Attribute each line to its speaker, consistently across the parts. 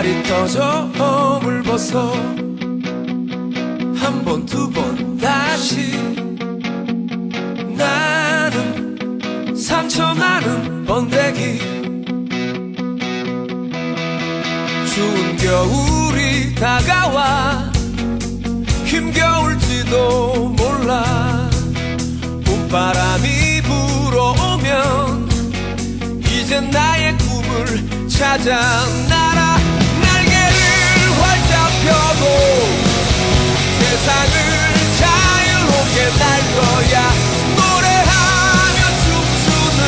Speaker 1: 달이 떠져 허물 벗어 한 번 두 번 다시 나는 상처 많은 번데기 추운 겨울이 다가와 힘겨울지도 몰라 봄바람이 불어오면 이젠 나의 꿈을 찾아 날아 날개를 활짝 펴고 세상을 자유롭게 날 거야 노래하며 춤추는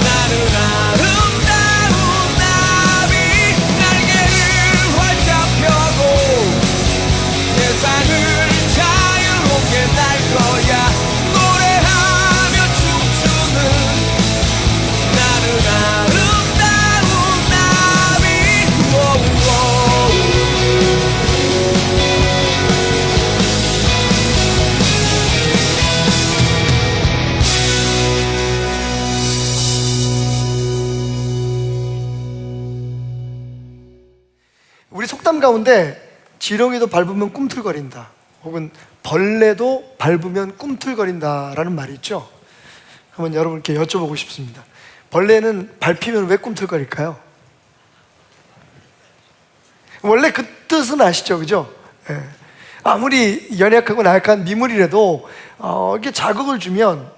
Speaker 1: 나는 아름다운 나비 날개를 활짝 펴고 세상을 자유롭게 날 거야 노래하며 춤추는 나는 아름다운 나비
Speaker 2: 우리 속담 가운데 지렁이도 밟으면 꿈틀거린다 혹은 벌레도 밟으면 꿈틀거린다라는 말이 있죠. 한번 여러분께 여쭤보고 싶습니다. 벌레는 밟히면 왜 꿈틀거릴까요? 원래 그 뜻은 아시죠, 그죠? 예. 아무리 연약하고 나약한 미물이라도 이렇게 자극을 주면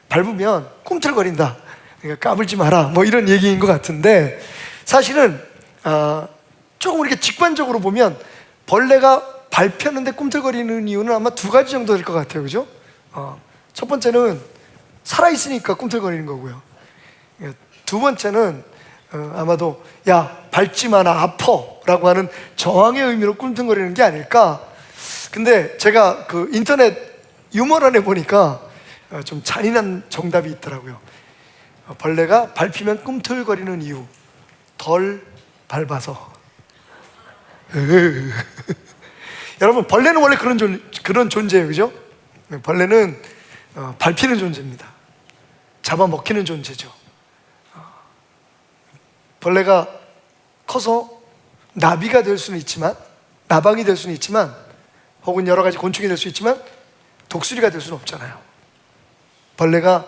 Speaker 2: 밟으면 꿈틀거린다. 그러니까 까불지 마라. 뭐 이런 얘기인 것 같은데 사실은 조금 이렇게 직관적으로 보면 벌레가 밟혔는데 꿈틀거리는 이유는 아마 두 가지 정도 될 것 같아요, 그죠? 첫 번째는 살아있으니까 꿈틀거리는 거고요. 두 번째는 아마도 야 밟지 마나 아퍼라고 하는 저항의 의미로 꿈틀거리는 게 아닐까. 근데 제가 그 인터넷 유머란에 보니까 좀 잔인한 정답이 있더라고요. 벌레가 밟히면 꿈틀거리는 이유 덜 밟아서. 여러분 벌레는 원래 그런 존재예요, 그죠? 벌레는 밟히는 존재입니다. 잡아먹히는 존재죠. 벌레가 커서 나비가 될 수는 있지만 나방이 될 수는 있지만 혹은 여러 가지 곤충이 될 수 있지만 독수리가 될 수는 없잖아요. 벌레가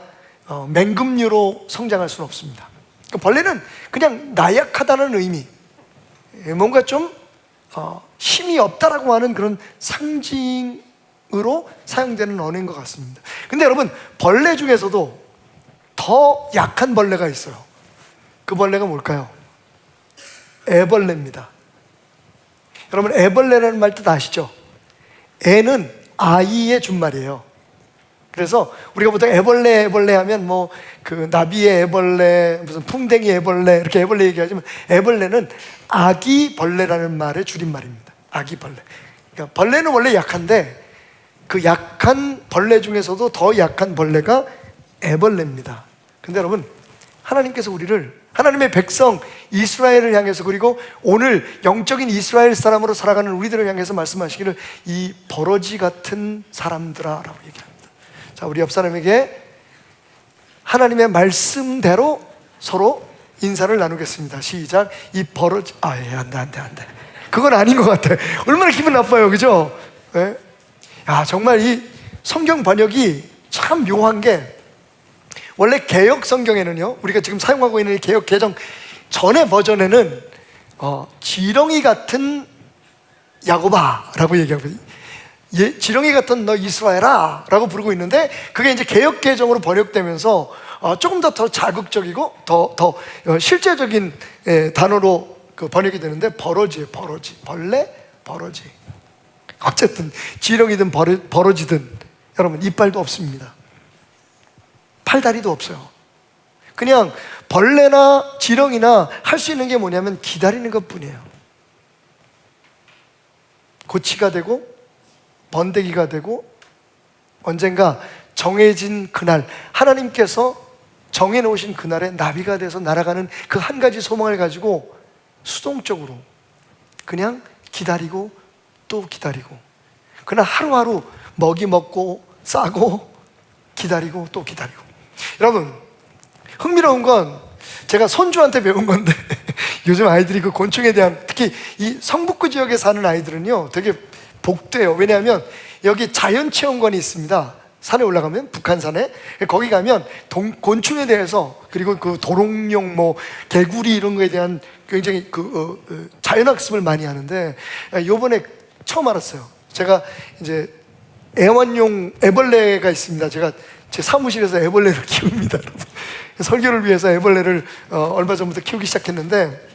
Speaker 2: 맹금류로 성장할 수는 없습니다. 그러니까 벌레는 그냥 나약하다는 의미, 뭔가 좀 힘이 없다라고 하는 그런 상징으로 사용되는 언어인 것 같습니다. 근데 여러분 벌레 중에서도 더 약한 벌레가 있어요. 그 벌레가 뭘까요? 애벌레입니다. 여러분 애벌레라는 말 뜻 아시죠? 애는 아이의 준말이에요. 그래서 우리가 보통 애벌레 하면 뭐 그 나비의 애벌레, 무슨 풍뎅이 애벌레 이렇게 애벌레 얘기하지만 애벌레는 아기 벌레라는 말의 줄임말입니다. 아기 벌레. 그러니까 벌레는 원래 약한데 그 약한 벌레 중에서도 더 약한 벌레가 애벌레입니다. 근데 여러분 하나님께서 우리를 하나님의 백성 이스라엘을 향해서 그리고 오늘 영적인 이스라엘 사람으로 살아가는 우리들을 향해서 말씀하시기를 이 버러지 같은 사람들아 라고 얘기합니다. 자, 우리 옆 사람에게 하나님의 말씀대로 서로 인사를 나누겠습니다. 시작. 이 버러지 안 돼. 그건 아닌 것 같아. 얼마나 기분 나빠요, 그죠? 네? 야, 정말 이 성경 번역이 참 묘한 게 원래 개역 성경에는요, 우리가 지금 사용하고 있는 개역 개정 전의 버전에는 지렁이 같은 야곱아라고 얘기하고 지렁이 같은 너 이스라엘아 라고 부르고 있는데 그게 이제 개역 개정으로 번역되면서 조금 더 자극적이고 더 실제적인 단어로 그 번역이 되는데 버러지예요. 벌레 버러지. 어쨌든 지렁이든 버러지든 여러분 이빨도 없습니다. 팔다리도 없어요. 그냥 벌레나 지렁이나 할 수 있는 게 뭐냐면 기다리는 것뿐이에요. 고치가 되고 번데기가 되고 언젠가 정해진 그날 하나님께서 정해놓으신 그날에 나비가 돼서 날아가는 그 한 가지 소망을 가지고 수동적으로 그냥 기다리고 또 기다리고 그냥 하루하루 먹이 먹고 싸고 기다리고 또 기다리고. 여러분 흥미로운 건 제가 손주한테 배운 건데 요즘 아이들이 그 곤충에 대한, 특히 이 성북구 지역에 사는 아이들은요 되게 복돼요. 왜냐하면 여기 자연체험관이 있습니다. 산에 올라가면, 북한산에, 거기 가면 곤충에 대해서, 그리고 그 도롱뇽, 뭐 개구리 이런 거에 대한 굉장히 자연학습을 많이 하는데, 요번에 처음 알았어요. 제가 이제 애완용 애벌레가 있습니다. 제가 제 사무실에서 애벌레를 키웁니다, 여러분. 설교를 위해서 애벌레를 얼마 전부터 키우기 시작했는데,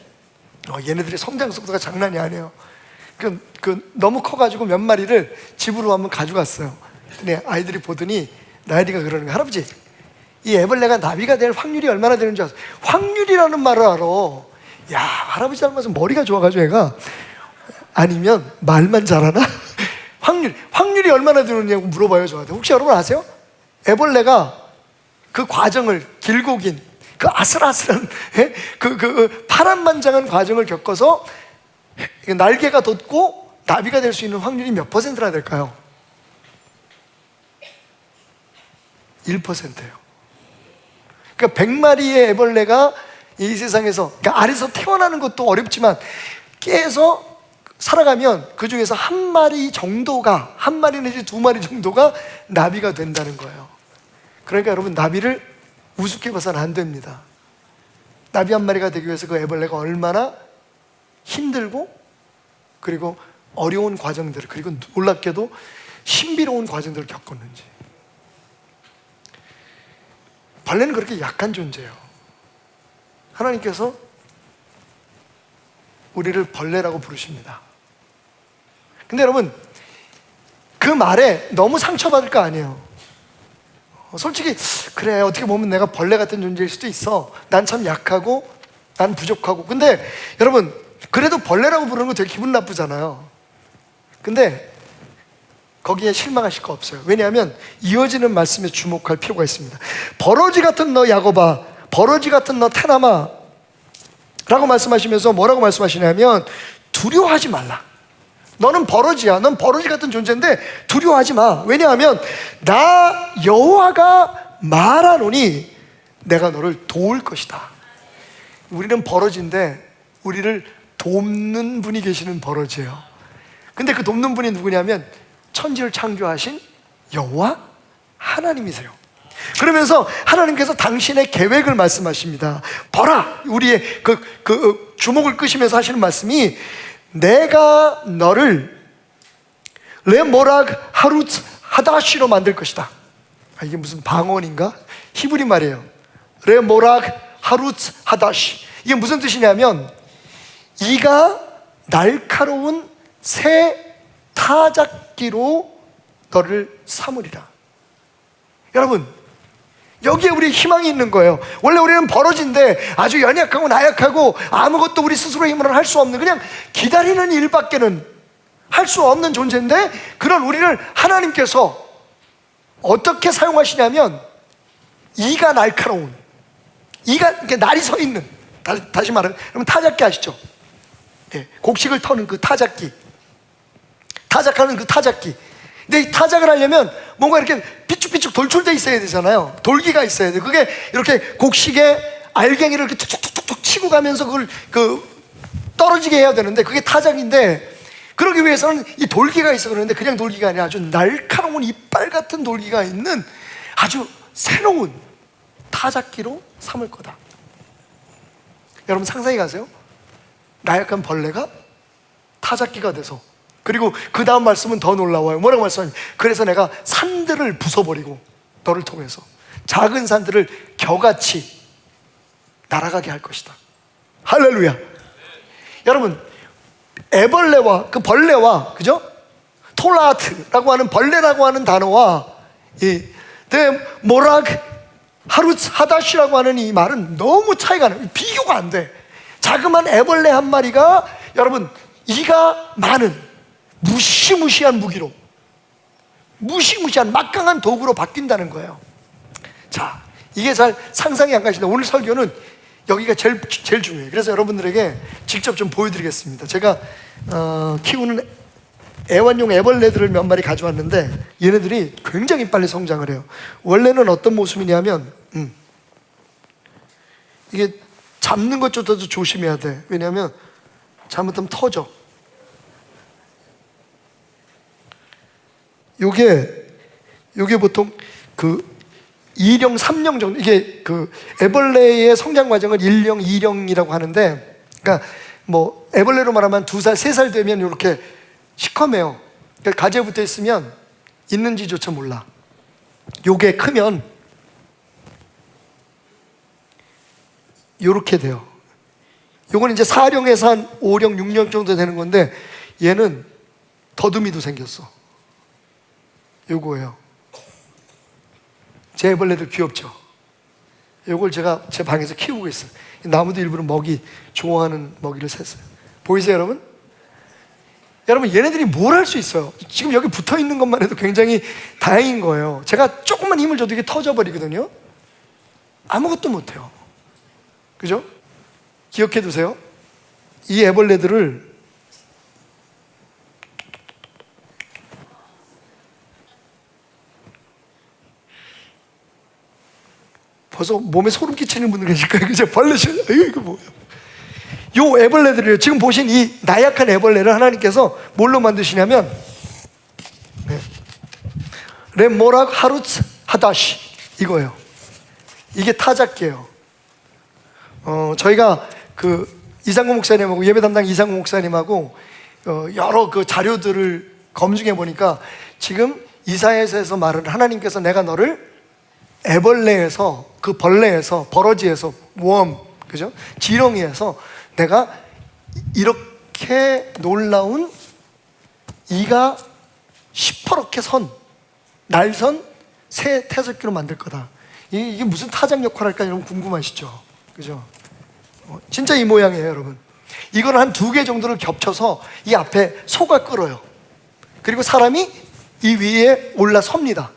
Speaker 2: 얘네들이 성장 속도가 장난이 아니에요. 너무 커가지고 몇 마리를 집으로 한번 가져갔어요. 근데 아이들이 보더니 나이리가 그러는 거야. 할아버지, 이 애벌레가 나비가 될 확률이 얼마나 되는 줄 아세요? 확률이라는 말을 알아. 야, 할아버지 닮아서 머리가 좋아가지고 애가. 아니면 말만 잘하나? 확률이 얼마나 되느냐고 물어봐요, 저한테. 혹시 여러분 아세요? 애벌레가 그 과정을, 길고 긴 그 아슬아슬한 파란만장한 과정을 겪어서 날개가 돋고 나비가 될 수 있는 확률이 몇 퍼센트나 될까요? 1%예요. 그러니까 100마리의 애벌레가 이 세상에서, 그러니까 알에서 태어나는 것도 어렵지만 깨서 살아가면 그 중에서 한 마리 정도가, 한 마리 내지 두 마리 정도가 나비가 된다는 거예요. 그러니까 여러분, 나비를 우습게 봐서는 안 됩니다. 나비 한 마리가 되기 위해서 그 애벌레가 얼마나 힘들고, 그리고 어려운 과정들을, 그리고 놀랍게도 신비로운 과정들을 겪었는지. 벌레는 그렇게 약한 존재예요. 하나님께서 우리를 벌레라고 부르십니다. 근데 여러분, 그 말에 너무 상처받을 거 아니에요. 솔직히 그래, 어떻게 보면 내가 벌레 같은 존재일 수도 있어. 난 참 약하고 난 부족하고. 근데 여러분, 그래도 벌레라고 부르는 거 되게 기분 나쁘잖아요. 근데 거기에 실망하실 거 없어요. 왜냐하면 이어지는 말씀에 주목할 필요가 있습니다. 버러지 같은 너 야곱아, 버러지 같은 너 테나마 라고 말씀하시면서 뭐라고 말씀하시냐면, 두려워하지 말라. 너는 버러지야. 넌 버러지 같은 존재인데 두려워하지 마. 왜냐하면 나 여호와가 말하노니 내가 너를 도울 것이다. 우리는 버러지인데 우리를 돕는 분이 계시는 버러지예요. 근데 그 돕는 분이 누구냐면 천지를 창조하신 여호와 하나님이세요. 그러면서 하나님께서 당신의 계획을 말씀하십니다. 보라, 우리의 주목을 끄시면서 하시는 말씀이, 내가 너를 레모락 하루츠 하다시로 만들 것이다. 이게 무슨 방언인가? 히브리 말이에요. 레모락 하루츠 하다시. 이게 무슨 뜻이냐면, 이가 날카로운 새 타작기로 너를 삼으리라. 여러분, 여기에 우리 희망이 있는 거예요. 원래 우리는 버러지인데 아주 연약하고 나약하고 아무것도 우리 스스로의 힘으로는 할 수 없는, 그냥 기다리는 일밖에는 할 수 없는 존재인데, 그런 우리를 하나님께서 어떻게 사용하시냐면, 이가 날카로운, 이가 이렇게 날이 서 있는, 다시 말하면 여러분 타작기 아시죠? 네, 곡식을 터는 그 타작기, 타작하는 그 타작기. 근데 이 타작을 하려면 뭔가 이렇게 삐죽삐죽 돌출돼 있어야 되잖아요. 돌기가 있어야 돼. 그게 이렇게 곡식에 알갱이를 이렇게 툭툭툭툭 치고 가면서 그걸 떨어지게 해야 되는데, 그게 타작인데, 그러기 위해서는 이 돌기가 있어. 그러는데 그냥 돌기가 아니라 아주 날카로운 이빨 같은 돌기가 있는 아주 새로운 타작기로 삼을 거다. 여러분 상상해 가세요. 나약한 벌레가 타작기가 돼서, 그리고 그 다음 말씀은 더 놀라워요. 뭐라고 말씀하냐? 그래서 내가 산들을 부숴버리고 너를 통해서 작은 산들을 겨같이 날아가게 할 것이다. 할렐루야. 여러분, 애벌레와 그 벌레와, 그죠? 톨라트라고 하는 벌레라고 하는 단어와 이 모락 하루츠 하다시라고 하는 이 말은 너무 차이가 나요. 비교가 안 돼. 자그만 애벌레 한 마리가 여러분 이가 많은 무시무시한 무기로, 무시무시한 막강한 도구로 바뀐다는 거예요. 자, 이게 잘 상상이 안 가시는데 오늘 설교는 여기가 제일 중요해요. 그래서 여러분들에게 직접 좀 보여드리겠습니다. 제가 키우는 애완용 애벌레들을 몇 마리 가져왔는데 얘네들이 굉장히 빨리 성장을 해요. 원래는 어떤 모습이냐면 이게 잡는 것조차도 조심해야 돼. 왜냐하면 잘못하면 터져. 요게 보통 그 2령, 3령 정도, 이게 그 애벌레의 성장 과정을 1령, 2령이라고 하는데, 그러니까 뭐 애벌레로 말하면 2살, 3살 되면 이렇게 시커매요. 그러니까 가지에 붙어 있으면 있는지조차 몰라. 요게 크면 요렇게 돼요. 요건 이제 4령에서 한 5령, 6령 정도 되는 건데, 얘는 더듬이도 생겼어. 요거예요. 제 애벌레들 귀엽죠? 요걸 제가 제 방에서 키우고 있어요. 나무도 일부러 먹이, 좋아하는 먹이를 샜어요. 보이세요, 여러분? 여러분, 얘네들이 뭘 할 수 있어요? 지금 여기 붙어 있는 것만 해도 굉장히 다행인 거예요. 제가 조금만 힘을 줘도 이게 터져버리거든요. 아무것도 못해요. 그죠? 기억해 두세요. 이 애벌레들을 벌써 몸에 소름 끼치는 분들 계실 거예요. 그죠? 벌레실, 이거 뭐야? 요 애벌레들이요. 지금 보신 이 나약한 애벌레를 하나님께서 뭘로 만드시냐면, 렘모락 하루츠 하다시, 이거예요. 이게 타작기예요. 저희가 그 이상구 목사님하고, 예배 담당 이상구 목사님하고 여러 그 자료들을 검증해 보니까, 지금 이사야서에서 말은 하나님께서 내가 너를 애벌레에서, 그 벌레에서, 버러지에서, 웜, 그죠? 지렁이에서 내가 이렇게 놀라운 이가 시퍼렇게 선, 날선 새 태석기로 만들 거다. 이게 무슨 타작 역할을 할까 여러분 궁금하시죠? 그죠? 진짜 이 모양이에요, 여러분. 이걸 한 2개 정도를 겹쳐서 이 앞에 소가 끌어요. 그리고 사람이 이 위에 올라섭니다.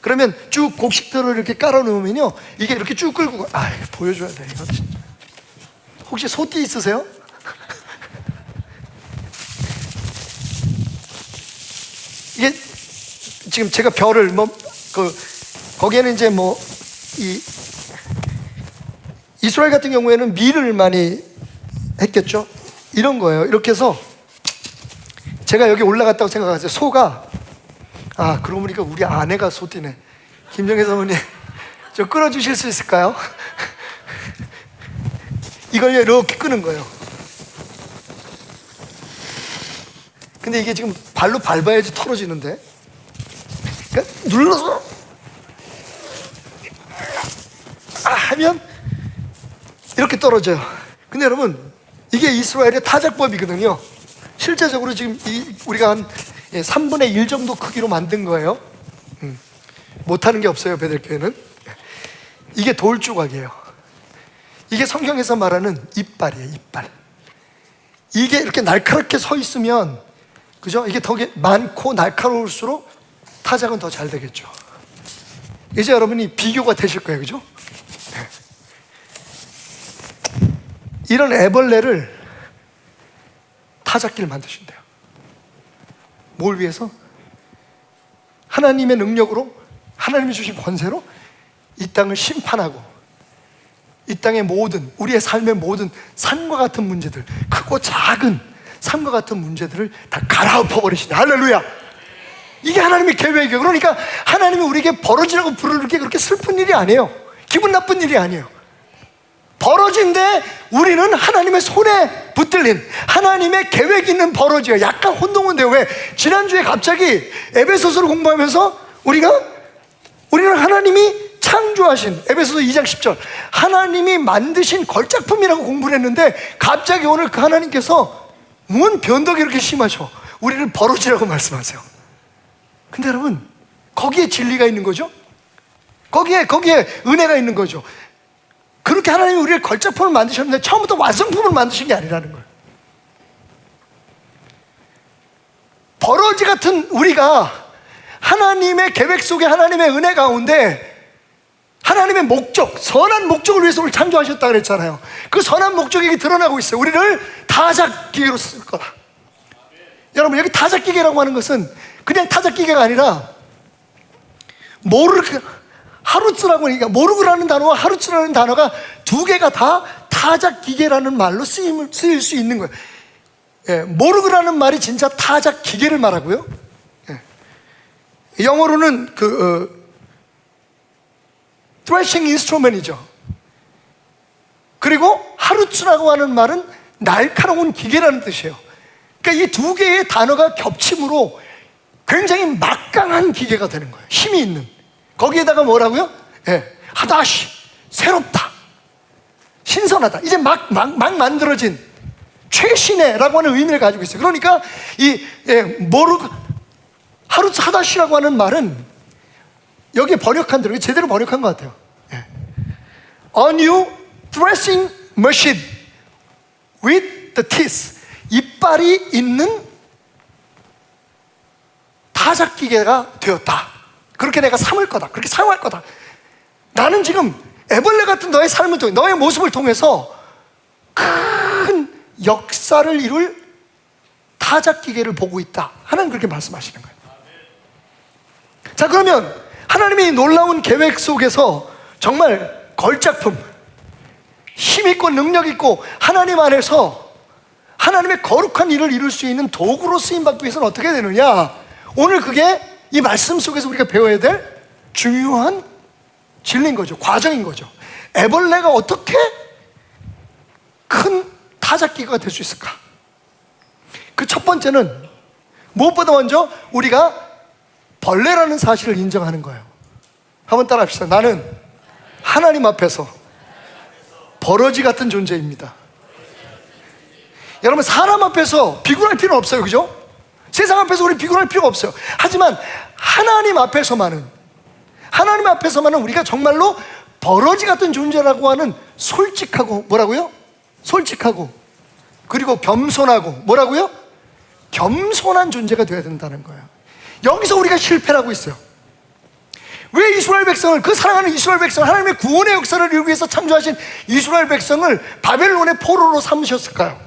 Speaker 2: 그러면 쭉 곡식들을 이렇게 깔아 놓으면요, 이게 이렇게 쭉 끌고, 보여줘야 돼, 이거 진짜. 혹시 소띠 있으세요? 이게 지금 제가 별을 거기에는 이제 이스라엘 같은 경우에는 밀을 많이 했겠죠? 이런 거예요. 이렇게 해서 제가 여기 올라갔다고 생각하세요. 소가, 그러고 보니까 우리 아내가 소띠네. 김정혜 사모님, 좀 끌어주실 수 있을까요? 이걸 이렇게 끄는 거예요. 근데 이게 지금 발로 밟아야지 털어지는데, 그러니까 눌러서 하면 이렇게 떨어져요. 근데 여러분, 이게 이스라엘의 타작법이거든요. 실제적으로 지금 우리가 한 3분의 1 정도 크기로 만든 거예요. 못하는 게 없어요, 베들교회는. 이게 돌 조각이에요. 이게 성경에서 말하는 이빨이에요, 이빨. 이게 이렇게 날카롭게 서 있으면, 그죠? 이게 더 많고 날카로울수록 타작은 더 잘 되겠죠. 이제 여러분이 비교가 되실 거예요, 그죠? 이런 애벌레를 타작기를 만드신대요. 뭘 위해서? 하나님의 능력으로, 하나님이 주신 권세로 이 땅을 심판하고, 이 땅의 모든, 우리의 삶의 모든 산과 같은 문제들, 크고 작은 산과 같은 문제들을 다 갈아엎어 버리신다. 할렐루야. 이게 하나님의 계획이에요. 그러니까 하나님이 우리에게 버러지라고 부르는 게 그렇게 슬픈 일이 아니에요. 기분 나쁜 일이 아니에요. 버러지인데 우리는 하나님의 손에 붙들린 하나님의 계획이 있는 버러지예요. 약간 혼동은데요. 왜? 지난주에 갑자기 에베소서를 공부하면서 우리는 하나님이 창조하신, 에베소서 2장 10절, 하나님이 만드신 걸작품이라고 공부를 했는데, 갑자기 오늘 그 하나님께서 뭔 변덕이 이렇게 심하셔. 우리를 버러지라고 말씀하세요. 근데 여러분, 거기에 진리가 있는 거죠? 거기에 은혜가 있는 거죠. 그렇게 하나님이 우리를 걸작품을 만드셨는데 처음부터 완성품을 만드신 게 아니라는 거예요. 버러지 같은 우리가 하나님의 계획 속에, 하나님의 은혜 가운데 하나님의 목적, 선한 목적을 위해서 우리를 창조하셨다 그랬잖아요. 그 선한 목적이 드러나고 있어요. 우리를 타작기계로 쓸 거다. 여러분, 여기 타작기계라고 하는 것은 그냥 타작기계가 아니라 하루츠라고 하니까, 모르그라는 단어와 하루츠라는 단어가 2개가 다 타작 기계라는 말로 쓰일 수 있는 거예요. 예, 모르그라는 말이 진짜 타작 기계를 말하고요. 예. 영어로는 threshing instrument이죠. 그리고 하루츠라고 하는 말은 날카로운 기계라는 뜻이에요. 그러니까 이 두 개의 단어가 겹침으로 굉장히 막강한 기계가 되는 거예요. 힘이 있는. 거기에다가 뭐라고요? 예, 하다시, 새롭다, 신선하다. 이제 막 만들어진 최신의라고 하는 의미를 가지고 있어요. 그러니까 하루츠 하다시라고 하는 말은 여기에 번역한 대로 제대로 번역한 것 같아요. 예. A new threshing machine with the teeth. 이빨이 있는 타작 기계가 되었다. 그렇게 내가 삼을 거다. 그렇게 사용할 거다. 나는 지금 애벌레 같은 너의 삶을 통해, 너의 모습을 통해서 큰 역사를 이룰 타작 기계를 보고 있다. 하나님 그렇게 말씀하시는 거예요. 자, 그러면 하나님의 놀라운 계획 속에서 정말 걸작품, 힘있고 능력있고 하나님 안에서 하나님의 거룩한 일을 이룰 수 있는 도구로 쓰임받기 위해서는 어떻게 되느냐? 오늘 그게 이 말씀 속에서 우리가 배워야 될 중요한 진리인 거죠. 과정인 거죠. 애벌레가 어떻게 큰 타작기가 될 수 있을까? 그 첫 번째는 무엇보다 먼저 우리가 벌레라는 사실을 인정하는 거예요. 한번 따라 합시다. 나는 하나님 앞에서 버러지 같은 존재입니다. 여러분, 사람 앞에서 비굴할 필요는 없어요. 그죠? 세상 앞에서 우리 비굴할 필요가 없어요. 하지만 하나님 앞에서만은 우리가 정말로 버러지 같은 존재라고 하는 솔직하고, 뭐라고요? 솔직하고, 그리고 겸손하고, 뭐라고요? 겸손한 존재가 되어야 된다는 거예요. 여기서 우리가 실패를 하고 있어요. 왜 이스라엘 백성을, 그 사랑하는 이스라엘 백성을, 하나님의 구원의 역사를 이루기 위해서 창조하신 이스라엘 백성을 바벨론의 포로로 삼으셨을까요?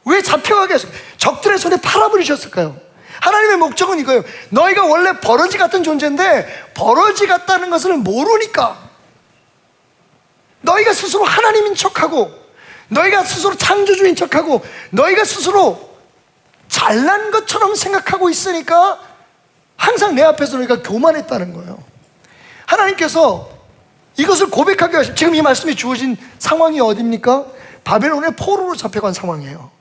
Speaker 2: 왜 잡혀가게 하셨을까요? 적들의 손에 팔아버리셨을까요? 하나님의 목적은 이거예요. 너희가 원래 버러지 같은 존재인데 버러지 같다는 것을 모르니까 너희가 스스로 하나님인 척하고, 너희가 스스로 창조주인 척하고, 너희가 스스로 잘난 것처럼 생각하고 있으니까 항상 내 앞에서 너희가 교만했다는 거예요. 하나님께서 이것을 고백하게 하시고, 지금 이 말씀이 주어진 상황이 어디입니까? 바벨론의 포로로 잡혀간 상황이에요.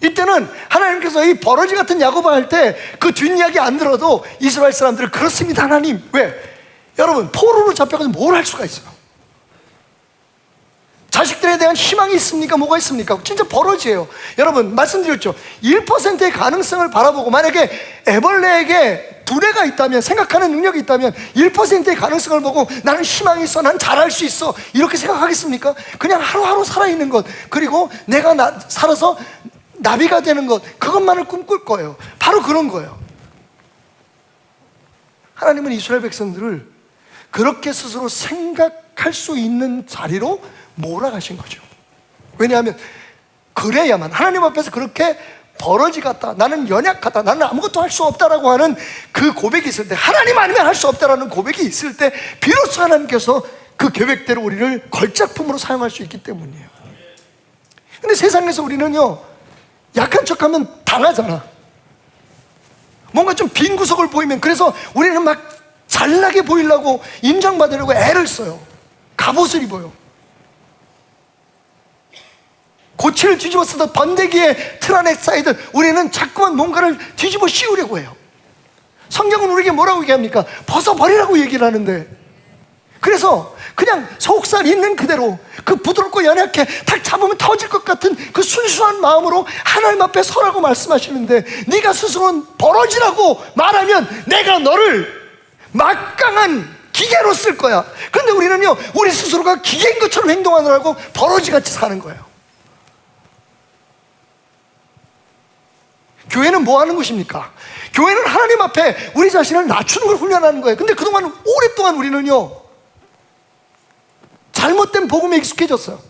Speaker 2: 이때는 하나님께서 이 버러지 같은 야곱을 할 때 그 뒷이야기 안 들어도 이스라엘 사람들은 그렇습니다 하나님. 왜? 여러분, 포로로 잡혀가서 뭘 할 수가 있어요? 자식들에 대한 희망이 있습니까? 뭐가 있습니까? 진짜 버러지예요. 여러분, 말씀드렸죠. 1%의 가능성을 바라보고, 만약에 애벌레에게 두뇌가 있다면, 생각하는 능력이 있다면 1%의 가능성을 보고 나는 희망이 있어, 난 잘할 수 있어, 이렇게 생각하겠습니까? 그냥 하루하루 살아있는 것, 그리고 내가 살아서 나비가 되는 것, 그것만을 꿈꿀 거예요. 바로 그런 거예요. 하나님은 이스라엘 백성들을 그렇게 스스로 생각할 수 있는 자리로 몰아가신 거죠. 왜냐하면 그래야만, 하나님 앞에서 그렇게 버러지 같다, 나는 연약하다, 나는 아무것도 할 수 없다라고 하는 그 고백이 있을 때, 하나님 아니면 할 수 없다라는 고백이 있을 때 비로소 하나님께서 그 계획대로 우리를 걸작품으로 사용할 수 있기 때문이에요. 근데 세상에서 우리는요, 약한 척하면 당하잖아. 뭔가 좀 빈 구석을 보이면, 그래서 우리는 막 잘나게 보이려고, 인정받으려고 애를 써요. 갑옷을 입어요. 고치를 뒤집어 쓰던 번데기에 틀 안에 쌓이듯 우리는 자꾸만 뭔가를 뒤집어 씌우려고 해요. 성경은 우리에게 뭐라고 얘기합니까? 벗어버리라고 얘기를 하는데, 그래서 그냥 속살 있는 그대로 그 부드럽고 연약해, 탁 잡으면 터질 것 같은 그 순수한 마음으로 하나님 앞에 서라고 말씀하시는데, 네가 스스로는 버러지라고 말하면 내가 너를 막강한 기계로 쓸 거야. 그런데 우리는요, 우리 스스로가 기계인 것처럼 행동하느라고 버러지같이 사는 거예요. 교회는 뭐 하는 것입니까? 교회는 하나님 앞에 우리 자신을 낮추는 걸 훈련하는 거예요. 근데 그동안 오랫동안 우리는요, 잘못된 복음에 익숙해졌어요.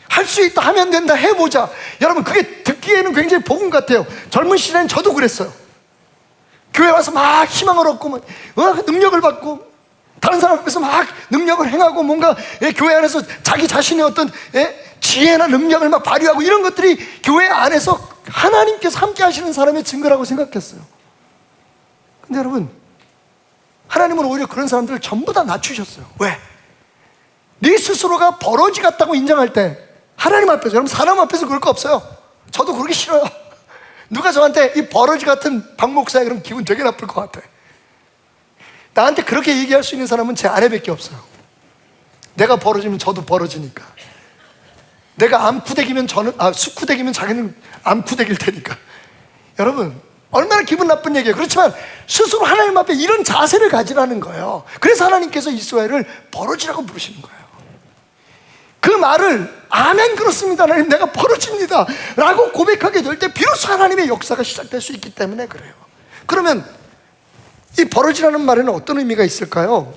Speaker 2: 할 수 있다, 하면 된다, 해보자. 여러분, 그게 듣기에는 굉장히 복음 같아요. 젊은 시절엔 저도 그랬어요. 교회 와서 막 희망을 얻고, 능력을 받고, 다른 사람 앞에서 막 능력을 행하고 뭔가 교회 안에서 자기 자신의 어떤 지혜나 능력을 막 발휘하고 이런 것들이 교회 안에서 하나님께서 함께 하시는 사람의 증거라고 생각했어요. 근데 여러분, 하나님은 오히려 그런 사람들을 전부 다 낮추셨어요. 왜? 네 스스로가 버러지 같다고 인정할 때 하나님 앞에서, 여러분 사람 앞에서 그럴 거 없어요. 저도 그러기 싫어요. 누가 저한테 이 버러지 같은 박 목사야 그러면 기분 되게 나쁠 것 같아. 나한테 그렇게 얘기할 수 있는 사람은 제 아내밖에 없어요. 내가 벌어지면 저도 벌어지니까. 내가 암쿠대기면 저는, 수쿠대기면 자기는 암쿠대기일 테니까. 여러분, 얼마나 기분 나쁜 얘기예요. 그렇지만 스스로 하나님 앞에 이런 자세를 가지라는 거예요. 그래서 하나님께서 이스라엘을 버러지라고 부르시는 거예요. 그 말을 아멘 그렇습니다 하나님 내가 버러집니다 라고 고백하게 될 때 비로소 하나님의 역사가 시작될 수 있기 때문에 그래요. 그러면 이 버러지라는 말에는 어떤 의미가 있을까요?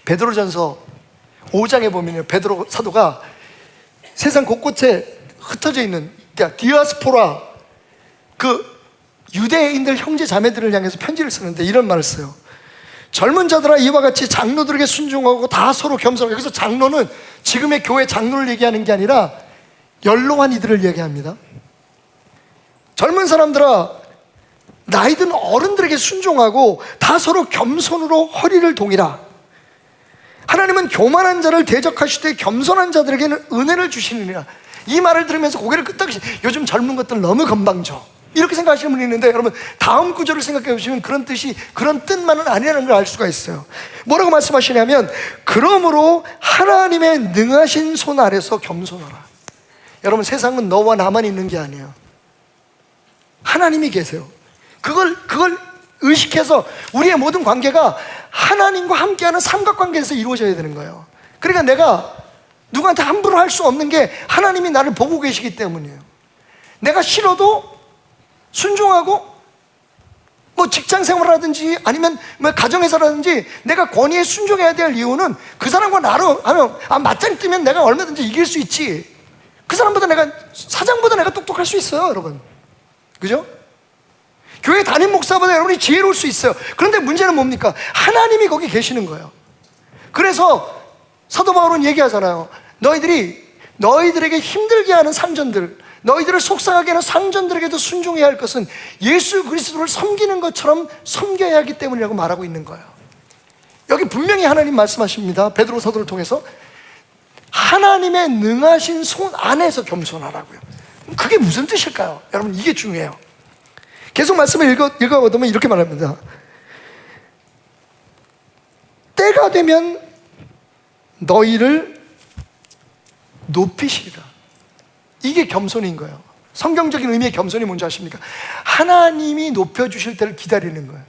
Speaker 2: 베드로전서 5장에 보면요, 베드로 사도가 세상 곳곳에 흩어져 있는 디아스포라, 그 유대인들 형제 자매들을 향해서 편지를 쓰는데 이런 말을 써요. 젊은 자들아 이와 같이 장로들에게 순종하고 다 서로 겸손하고. 여기서 장로는 지금의 교회 장로를 얘기하는 게 아니라 연로한 이들을 얘기합니다. 젊은 사람들아 나이든 어른들에게 순종하고 다 서로 겸손으로 허리를 동이라. 하나님은 교만한 자를 대적하시되 겸손한 자들에게는 은혜를 주시느니라. 이 말을 들으면서 고개를 끄덕이시, 요즘 젊은 것들 너무 건방져 이렇게 생각하시는 분이 있는데, 여러분 다음 구절을 생각해 보시면 그런 뜻만은 아니라는 걸 알 수가 있어요. 뭐라고 말씀하시냐면 그러므로 하나님의 능하신 손 아래서 겸손하라. 여러분 세상은 너와 나만 있는 게 아니에요. 하나님이 계세요. 그걸 의식해서 우리의 모든 관계가 하나님과 함께하는 삼각관계에서 이루어져야 되는 거예요. 그러니까 내가 누구한테 함부로 할 수 없는 게 하나님이 나를 보고 계시기 때문이에요. 내가 싫어도 순종하고, 뭐 직장 생활하든지 아니면 뭐 가정에서라든지 내가 권위에 순종해야 될 이유는 그 사람과 나로 하면 맞짱 뜨면 내가 얼마든지 이길 수 있지. 그 사람보다 사장보다 내가 똑똑할 수 있어요, 여러분. 그죠? 교회 담임 목사보다 여러분이 지혜로울 수 있어요. 그런데 문제는 뭡니까? 하나님이 거기 계시는 거예요. 그래서 사도 바울은 얘기하잖아요. 너희들에게 힘들게 하는 상전들, 너희들을 속상하게 하는 상전들에게도 순종해야 할 것은 예수 그리스도를 섬기는 것처럼 섬겨야 하기 때문이라고 말하고 있는 거예요. 여기 분명히 하나님 말씀하십니다. 베드로 사도를 통해서 하나님의 능하신 손 안에서 겸손하라고요. 그게 무슨 뜻일까요? 여러분 이게 중요해요. 계속 말씀을 읽어보면 이렇게 말합니다. 때가 되면 너희를 높이시리라. 이게 겸손인 거예요. 성경적인 의미의 겸손이 뭔지 아십니까? 하나님이 높여주실 때를 기다리는 거예요.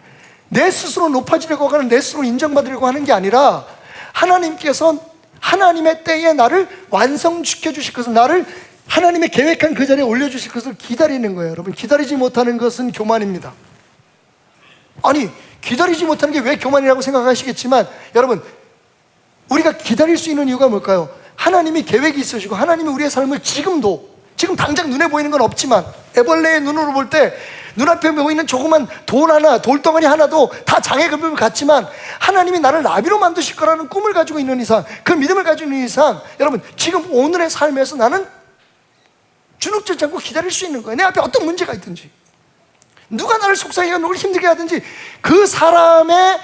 Speaker 2: 내 스스로 높아지려고 하는, 내 스스로 인정받으려고 하는 게 아니라 하나님께서 하나님의 때에 나를 완성시켜 주실 것을, 나를 하나님의 계획한 그 자리에 올려주실 것을 기다리는 거예요. 여러분 기다리지 못하는 것은 교만입니다. 아니 기다리지 못하는 게 왜 교만이라고 생각하시겠지만, 여러분 우리가 기다릴 수 있는 이유가 뭘까요? 하나님이 계획이 있으시고 하나님이 우리의 삶을 지금 당장 눈에 보이는 건 없지만, 애벌레의 눈으로 볼 때 눈앞에 보이는 조그만 돌덩어리 하나도 다 장애급을 갖지만 하나님이 나를 나비로 만드실 거라는 꿈을 가지고 있는 이상, 그 믿음을 가지고 있는 이상, 여러분 지금 오늘의 삶에서 나는 주눅들지 않고 기다릴 수 있는 거예요. 내 앞에 어떤 문제가 있든지, 누가 나를 속상하게 하고 힘들게 하든지 그 사람의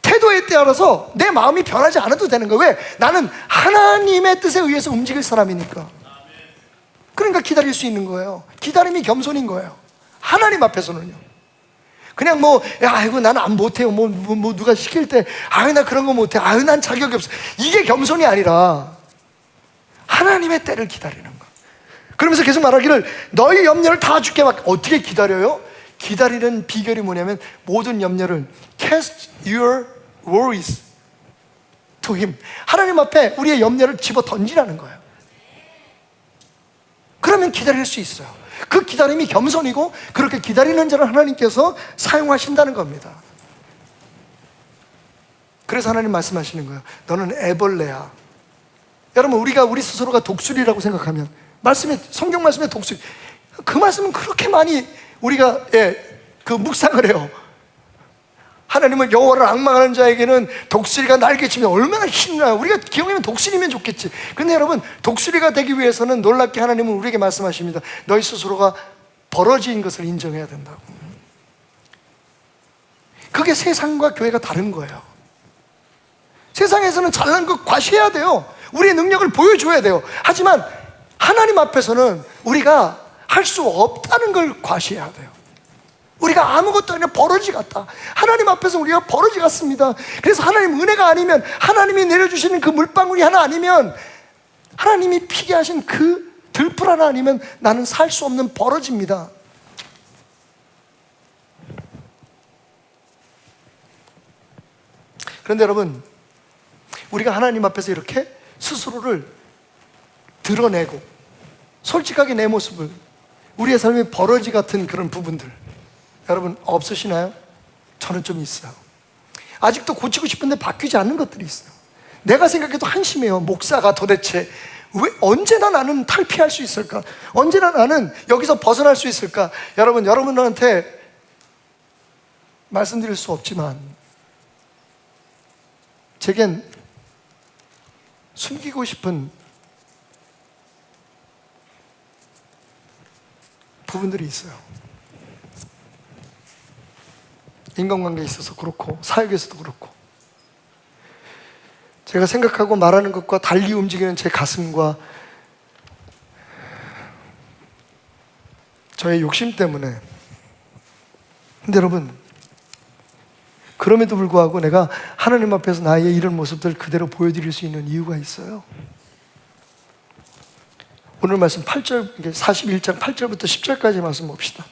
Speaker 2: 태도에 따라서 내 마음이 변하지 않아도 되는 거예요. 왜? 나는 하나님의 뜻에 의해서 움직일 사람이니까. 그러니까 기다릴 수 있는 거예요. 기다림이 겸손인 거예요. 하나님 앞에서는요. 그냥 아이고 나는 안 못해요. 누가 시킬 때 나 그런 거 못해. 난 자격이 없어. 이게 겸손이 아니라 하나님의 때를 기다리는 거. 그러면서 계속 말하기를 너희 염려를 다 주께 맡겨. 어떻게 기다려요? 기다리는 비결이 뭐냐면 모든 염려를 cast your worries to him. 하나님 앞에 우리의 염려를 집어 던지라는 거예요. 그러면 기다릴 수 있어요. 그 기다림이 겸손이고, 그렇게 기다리는 자를 하나님께서 사용하신다는 겁니다. 그래서 하나님 말씀하시는 거예요. 너는 애벌레야. 여러분 우리 스스로가 독수리라고 생각하면, 성경 말씀에 독수리, 그 말씀은 그렇게 많이 우리가 묵상을 해요. 하나님은 여호와를 앙망하는 자에게는 독수리가 날개치면 얼마나 신나요. 우리가 기왕이면 독수리면 좋겠지. 근데 여러분, 독수리가 되기 위해서는 놀랍게 하나님은 우리에게 말씀하십니다. 너희 스스로가 벌어진 것을 인정해야 된다고. 그게 세상과 교회가 다른 거예요. 세상에서는 잘난 것 과시해야 돼요. 우리의 능력을 보여줘야 돼요. 하지만 하나님 앞에서는 우리가 할 수 없다는 걸 과시해야 돼요. 우리가 아무것도 아니라 버러지 같다. 하나님 앞에서 우리가 버러지 같습니다. 그래서 하나님 은혜가 아니면, 하나님이 내려주시는 그 물방울이 하나 아니면, 하나님이 피게 하신 그 들풀 하나 아니면 나는 살 수 없는 버러지입니다. 그런데 여러분, 우리가 하나님 앞에서 이렇게 스스로를 드러내고 솔직하게 내 모습을, 우리의 삶의 버러지 같은 그런 부분들 여러분 없으시나요? 저는 좀 있어요. 아직도 고치고 싶은데 바뀌지 않는 것들이 있어요. 내가 생각해도 한심해요. 목사가 도대체 왜 언제나 나는 탈피할 수 있을까? 언제나 나는 여기서 벗어날 수 있을까? 여러분, 여러분한테 말씀드릴 수 없지만 제겐 숨기고 싶은 부분들이 있어요. 인간관계에 있어서 그렇고 사역에서도 그렇고, 제가 생각하고 말하는 것과 달리 움직이는 제 가슴과 저의 욕심 때문에. 근데 여러분, 그럼에도 불구하고 내가 하나님 앞에서 나의 이런 모습들 그대로 보여드릴 수 있는 이유가 있어요. 오늘 말씀 8절, 41장 8절부터 10절까지 말씀 봅시다.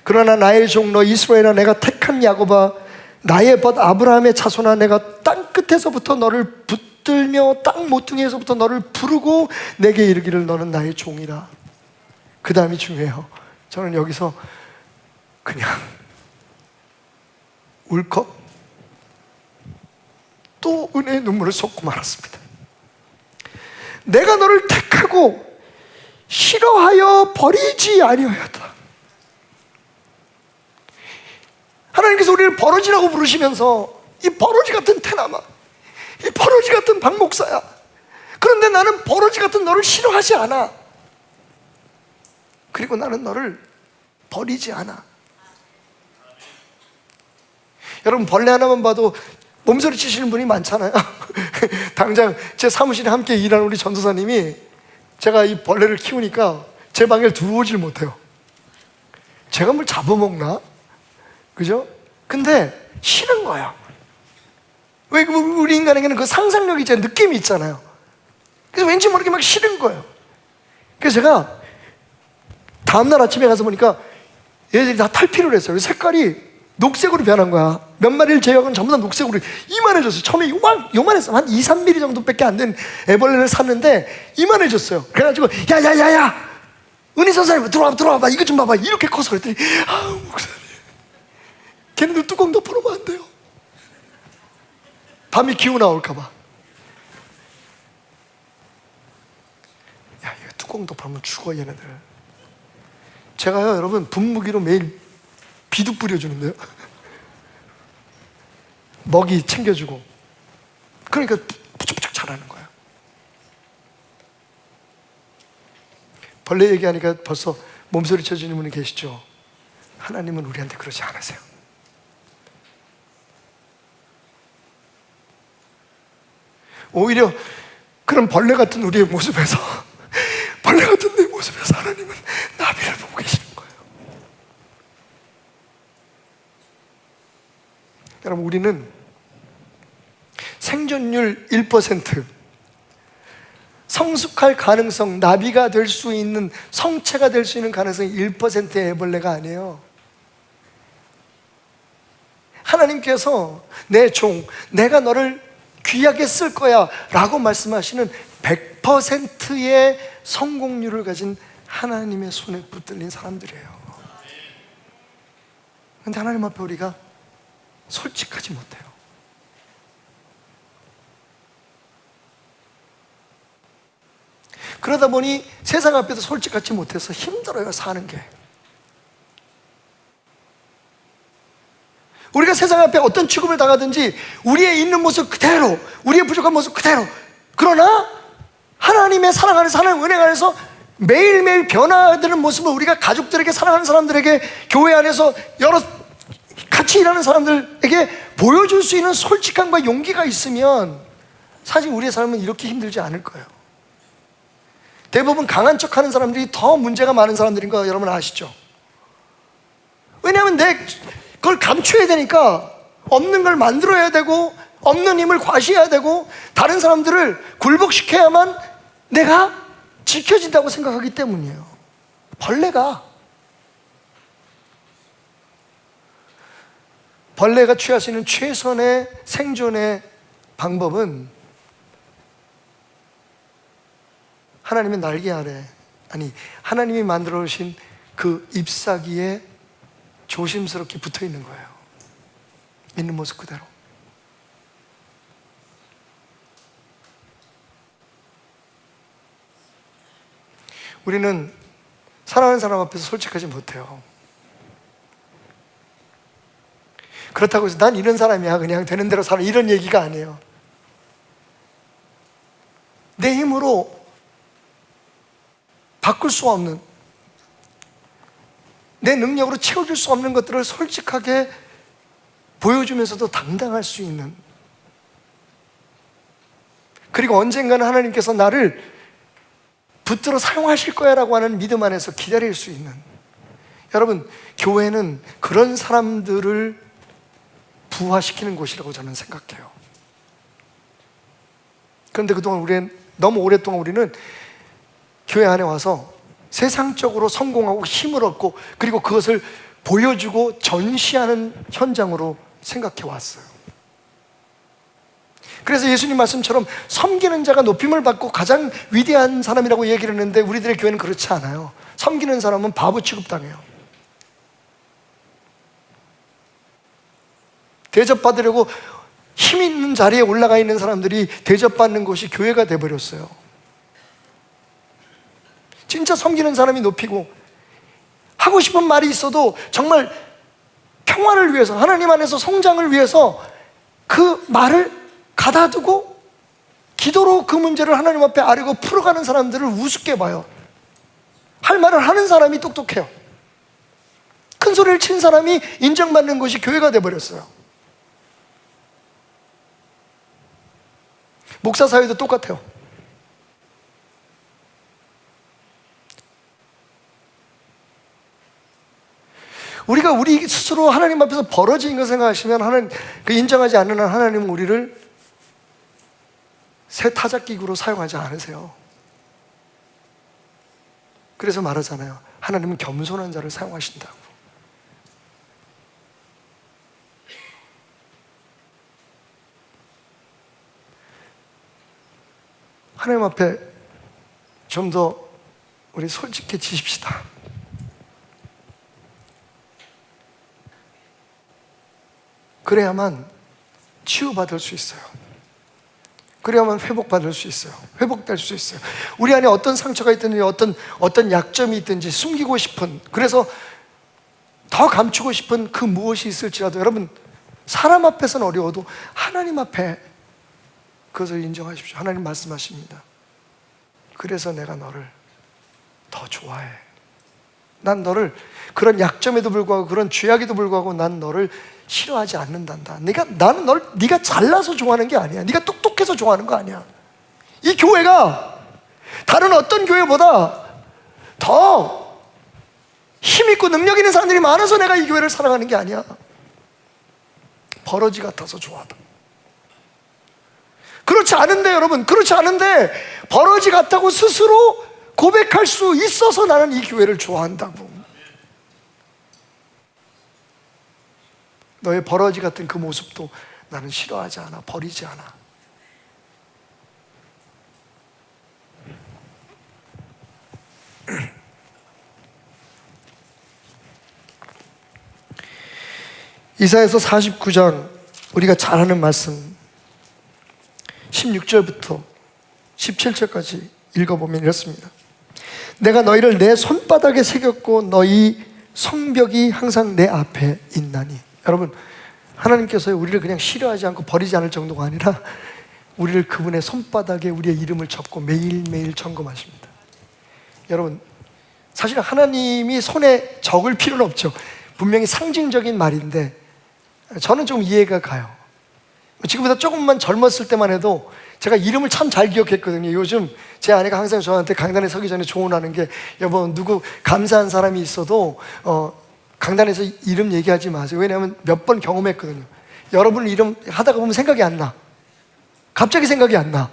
Speaker 2: 그러나 나의 종 너 이스라엘아, 내가 택한 야곱아, 나의 벗 아브라함의 자손아, 내가 땅 끝에서부터 너를 붙들며 땅 모퉁이에서부터 너를 부르고 내게 이르기를 너는 나의 종이라. 그 다음이 중요해요. 저는 여기서 그냥 울컥 또 은혜의 눈물을 쏟고 말았습니다. 내가 너를 택하고 싫어하여 버리지 아니하였다. 하나님께서 우리를 버러지라고 부르시면서 이 버러지 같은 태남아, 이 버러지 같은 박 목사야. 그런데 나는 버러지 같은 너를 싫어하지 않아. 그리고 나는 너를 버리지 않아. 여러분, 벌레 하나만 봐도 몸소리 치시는 분이 많잖아요. 당장 제 사무실에 함께 일하는 우리 전도사님이 제가 이 벌레를 키우니까 제 방에 들어오질 못해요. 제가 뭘 잡아먹나? 그죠? 근데 싫은 거야. 왜 우리 인간에게는 그 상상력이 있잖아요. 느낌이 있잖아요. 그래서 왠지 모르게 막 싫은 거예요. 그래서 제가 다음날 아침에 가서 보니까 얘들이 다 탈피를 했어요. 색깔이 녹색으로 변한 거야. 몇 마리를 제외하고는 전부 다 녹색으로 이만해졌어요. 처음에 요만했어. 한 2, 3mm 정도밖에 안 된 애벌레를 샀는데 이만해졌어요. 그래가지고 야야야야, 은희 선생님 들어와봐, 이거 좀 봐봐. 이렇게 커서. 그랬더니 목사님, 걔네들 뚜껑 덮어놓으면 안 돼요. 밤에 기후 나올까 봐. 야, 이거 뚜껑 덮어놓으면 죽어 얘네들. 제가요, 여러분, 분무기로 매일 비도 뿌려주는데요. 먹이 챙겨주고. 그러니까 부쩍부쩍 자라는 거야. 벌레 얘기하니까 벌써 몸소리 쳐주는 분이 계시죠? 하나님은 우리한테 그러지 않으세요. 오히려 그런 벌레 같은 우리의 모습에서, 벌레 같은 내 모습에서 하나님은 나비를 보고 계시는 거예요. 여러분, 우리는 생존율 1%, 성숙할 가능성, 나비가 될 수 있는, 성체가 될 수 있는 가능성이 1%의 애벌레가 아니에요. 하나님께서 내 종, 내가 너를 귀하게 쓸 거야 라고 말씀하시는 100%의 성공률을 가진 하나님의 손에 붙들린 사람들이에요. 그런데 하나님 앞에 우리가 솔직하지 못해요. 그러다 보니 세상 앞에서 솔직하지 못해서 힘들어요, 사는 게. 우리가 세상 앞에 어떤 취급을 당하든지 우리의 있는 모습 그대로, 우리의 부족한 모습 그대로, 그러나 하나님의 사랑 안에서, 하나님의 은혜 안에서 매일매일 변화되는 모습을 우리가 가족들에게, 사랑하는 사람들에게, 교회 안에서 여러 같이 일하는 사람들에게 보여줄 수 있는 솔직함과 용기가 있으면 사실 우리의 삶은 이렇게 힘들지 않을 거예요. 대부분 강한 척하는 사람들이 더 문제가 많은 사람들인 거 여러분 아시죠? 왜냐하면 그걸 감춰야 되니까, 없는 걸 만들어야 되고, 없는 힘을 과시해야 되고, 다른 사람들을 굴복시켜야만 내가 지켜진다고 생각하기 때문이에요. 벌레가 취할 수 있는 최선의 생존의 방법은 하나님의 날개 아래, 하나님이 만들어 오신 그 잎사귀에 조심스럽게 붙어 있는 거예요. 있는 모습 그대로. 우리는 사랑하는 사람 앞에서 솔직하지 못해요. 그렇다고 해서 난 이런 사람이야, 그냥 되는 대로 살아, 이런 얘기가 아니에요. 내 힘으로 바꿀 수 없는, 내 능력으로 채워줄 수 없는 것들을 솔직하게 보여주면서도 당당할 수 있는, 그리고 언젠가는 하나님께서 나를 붙들어 사용하실 거야 라고 하는 믿음 안에서 기다릴 수 있는, 여러분, 교회는 그런 사람들을 부화시키는 곳이라고 저는 생각해요. 그런데 그동안 너무 오랫동안 우리는 교회 안에 와서 세상적으로 성공하고 힘을 얻고, 그리고 그것을 보여주고 전시하는 현장으로 생각해 왔어요. 그래서 예수님 말씀처럼 섬기는 자가 높임을 받고 가장 위대한 사람이라고 얘기를 했는데, 우리들의 교회는 그렇지 않아요. 섬기는 사람은 바보 취급당해요. 대접받으려고 힘 있는 자리에 올라가 있는 사람들이 대접받는 곳이 교회가 돼버렸어요. 진짜 섬기는 사람이 높이고, 하고 싶은 말이 있어도 정말 평화를 위해서, 하나님 안에서 성장을 위해서 그 말을 가다두고 기도로 그 문제를 하나님 앞에 아뢰고 풀어가는 사람들을 우습게 봐요. 할 말을 하는 사람이 똑똑해요. 큰 소리를 친 사람이 인정받는 것이 교회가 돼버렸어요. 목사 사회도 똑같아요. 우리가 우리 스스로 하나님 앞에서 벌어진 거 생각하시면, 하나님 인정하지 않는 한 하나님은 우리를 새 타작기구로 사용하지 않으세요. 그래서 말하잖아요. 하나님은 겸손한 자를 사용하신다고. 하나님 앞에 좀 더 우리 솔직해지십시다. 그래야만 치유받을 수 있어요. 그래야만 회복받을 수 있어요. 회복될 수 있어요. 우리 안에 어떤 상처가 있든지, 어떤 약점이 있든지 숨기고 싶은, 그래서 더 감추고 싶은 그 무엇이 있을지라도, 여러분, 사람 앞에서는 어려워도 하나님 앞에 그것을 인정하십시오. 하나님 말씀하십니다. 그래서 내가 너를 더 좋아해. 난 너를, 그런 약점에도 불구하고, 그런 죄악에도 불구하고 난 너를 싫어하지 않는단다. 나는 널, 네가 잘나서 좋아하는 게 아니야. 네가 똑똑해서 좋아하는 거 아니야. 이 교회가 다른 어떤 교회보다 더 힘있고 능력 있는 사람들이 많아서 내가 이 교회를 사랑하는 게 아니야. 버러지 같아서 좋아하다. 그렇지 않은데, 여러분, 그렇지 않은데 버러지 같다고 스스로 고백할 수 있어서 나는 이 교회를 좋아한다고. 너의 버러지 같은 그 모습도 나는 싫어하지 않아, 버리지 않아. 이사야서 49장, 우리가 잘 아는 말씀 16절부터 17절까지 읽어보면 이렇습니다. 내가 너희를 내 손바닥에 새겼고 너희 성벽이 항상 내 앞에 있나니. 여러분, 하나님께서 우리를 그냥 싫어하지 않고 버리지 않을 정도가 아니라 우리를 그분의 손바닥에 우리의 이름을 적고 매일매일 점검하십니다. 여러분, 사실 하나님이 손에 적을 필요는 없죠. 분명히 상징적인 말인데 저는 좀 이해가 가요. 지금보다 조금만 젊었을 때만 해도 제가 이름을 참 잘 기억했거든요. 요즘 제 아내가 항상 저한테 강단에 서기 전에 조언하는 게, 여보, 누구 감사한 사람이 있어도 강단에서 이름 얘기하지 마세요. 왜냐하면 몇 번 경험했거든요. 여러분 이름 하다가 보면 생각이 안 나. 갑자기 생각이 안 나.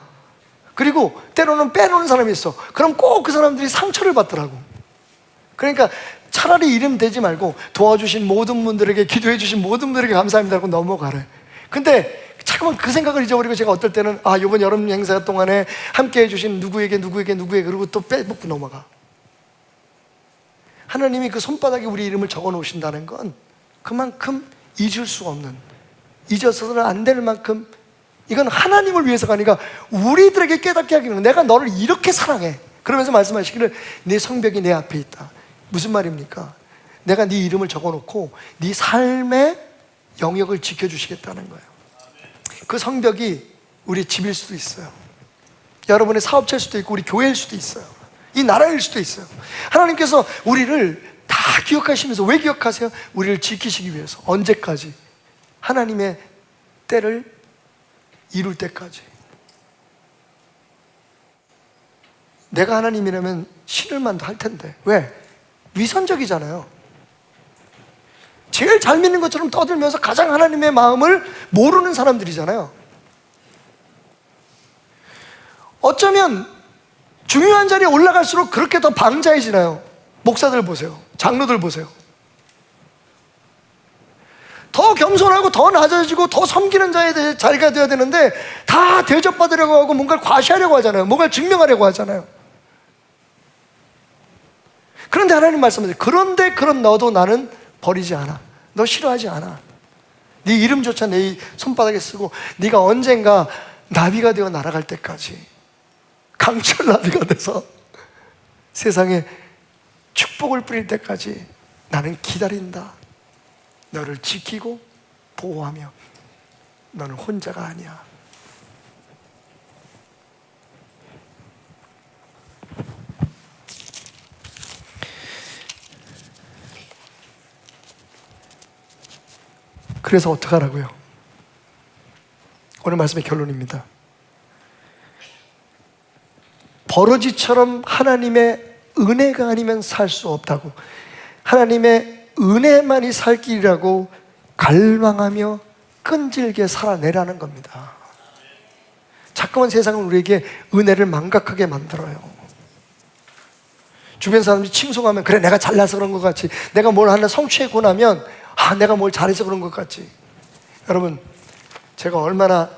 Speaker 2: 그리고 때로는 빼놓는 사람이 있어. 그럼 꼭 그 사람들이 상처를 받더라고. 그러니까 차라리 이름 대지 말고 도와주신 모든 분들에게, 기도해 주신 모든 분들에게 감사합니다 하고 넘어가래. 근데 잠깐만 그 생각을 잊어버리고 제가 어떨 때는 이번 여름 행사 동안에 함께 해주신 누구에게 그러고 또 빼먹고 넘어가. 하나님이 그 손바닥에 우리 이름을 적어 놓으신다는 건 그만큼 잊을 수 없는, 잊어서는 안 될 만큼, 이건 하나님을 위해서가 아니라 우리들에게 깨닫게 하기는, 내가 너를 이렇게 사랑해. 그러면서 말씀하시기를 네 성벽이 내 앞에 있다. 무슨 말입니까? 내가 네 이름을 적어놓고 네 삶의 영역을 지켜주시겠다는 거예요. 그 성벽이 우리 집일 수도 있어요. 여러분의 사업체일 수도 있고 우리 교회일 수도 있어요. 이 나라일 수도 있어요. 하나님께서 우리를 다 기억하시면서, 왜 기억하세요? 우리를 지키시기 위해서. 언제까지? 하나님의 때를 이룰 때까지. 내가 하나님이라면 신을만도 할 텐데. 왜? 위선적이잖아요. 제일 잘 믿는 것처럼 떠들면서 가장 하나님의 마음을 모르는 사람들이잖아요. 어쩌면 중요한 자리에 올라갈수록 그렇게 더 방자해지나요? 목사들 보세요. 장로들 보세요. 더 겸손하고 더 낮아지고 더 섬기는 자의 자리가 되어야 되는데 다 대접받으려고 하고 뭔가를 과시하려고 하잖아요. 뭔가를 증명하려고 하잖아요. 그런데 하나님 말씀하세요. 그런데 그런 너도 나는 버리지 않아. 너 싫어하지 않아. 네 이름조차 내 손바닥에 쓰고 네가 언젠가 나비가 되어 날아갈 때까지, 강철 나비가 돼서 세상에 축복을 뿌릴 때까지 나는 기다린다. 너를 지키고 보호하며 너는 혼자가 아니야. 그래서 어떡하라고요? 오늘 말씀의 결론입니다. 버러지처럼 하나님의 은혜가 아니면 살 수 없다고, 하나님의 은혜만이 살 길이라고 갈망하며 끈질게 살아내라는 겁니다. 자꾸만 세상은 우리에게 은혜를 망각하게 만들어요. 주변 사람들이 칭송하면 그래, 내가 잘나서 그런 것 같이, 내가 뭘 하나 성취했고 나면 내가 뭘 잘해서 그런 것 같지. 여러분, 제가 얼마나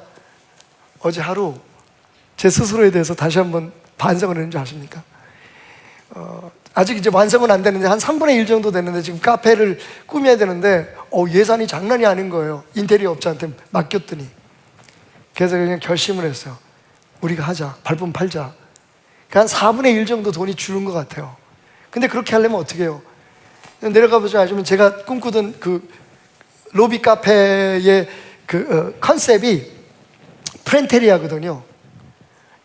Speaker 2: 어제 하루 제 스스로에 대해서 다시 한번 반성을 했는지 아십니까? 아직 이제 완성은 안 되는데 한 3분의 1 정도 됐는데 지금 카페를 꾸며야 되는데 예산이 장난이 아닌 거예요. 인테리어 업자한테 맡겼더니. 그래서 그냥 결심을 했어요. 우리가 하자. 발품 팔자. 한 4분의 1 정도 돈이 주는 것 같아요. 근데 그렇게 하려면 어떻게 해요? 내려가 보시면 아시면 제가 꿈꾸던 그 로비 카페의 그 컨셉이 프렌테리아거든요.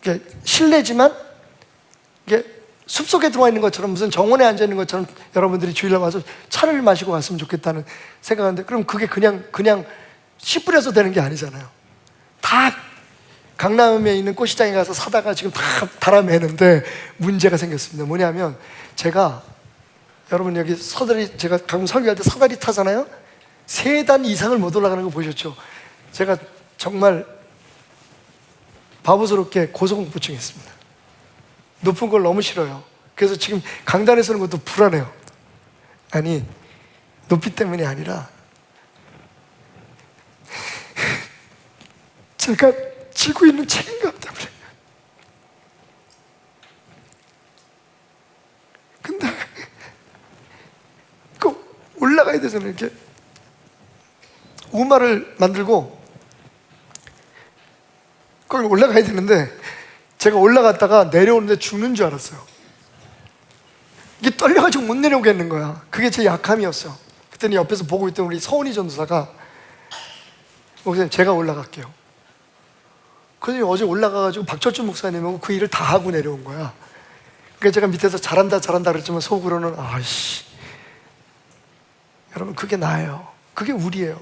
Speaker 2: 이게 실내지만 이게 숲속에 들어와 있는 것처럼, 무슨 정원에 앉아 있는 것처럼 여러분들이 주일날 와서 차를 마시고 갔으면 좋겠다는 생각하는데, 그럼 그게 그냥 씨 뿌려서 되는 게 아니잖아요. 다 강남에 있는 꽃시장에 가서 사다가 지금 다 달아매는데 문제가 생겼습니다. 뭐냐면, 제가 여러분 여기 서다리, 제가 가끔 설교할 때 서다리 타잖아요. 3단 이상을 못 올라가는 거 보셨죠? 제가 정말 바보스럽게 고소공포증했습니다. 높은 걸 너무 싫어요. 그래서 지금 강단에 서는 것도 불안해요. 아니, 높이 때문이 아니라 제가 지고 있는 책임감 때문에. 근데 꼭 올라가야 되잖아요. 이렇게 우마를 만들고 거기 올라가야 되는데, 제가 올라갔다가 내려오는데 죽는 줄 알았어요. 이게 떨려가지고 못 내려오겠는 거야. 그게 제 약함이었어요. 그때는 옆에서 보고 있던 우리 서은이 전도사가 목사님 제가 올라갈게요. 그래서 어제 올라가가지고 박철준 목사님하고 그 일을 다 하고 내려온 거야. 그러니까 제가 밑에서 잘한다 그랬지만 속으로는 아이씨, 여러분 그게 나예요. 그게 우리예요.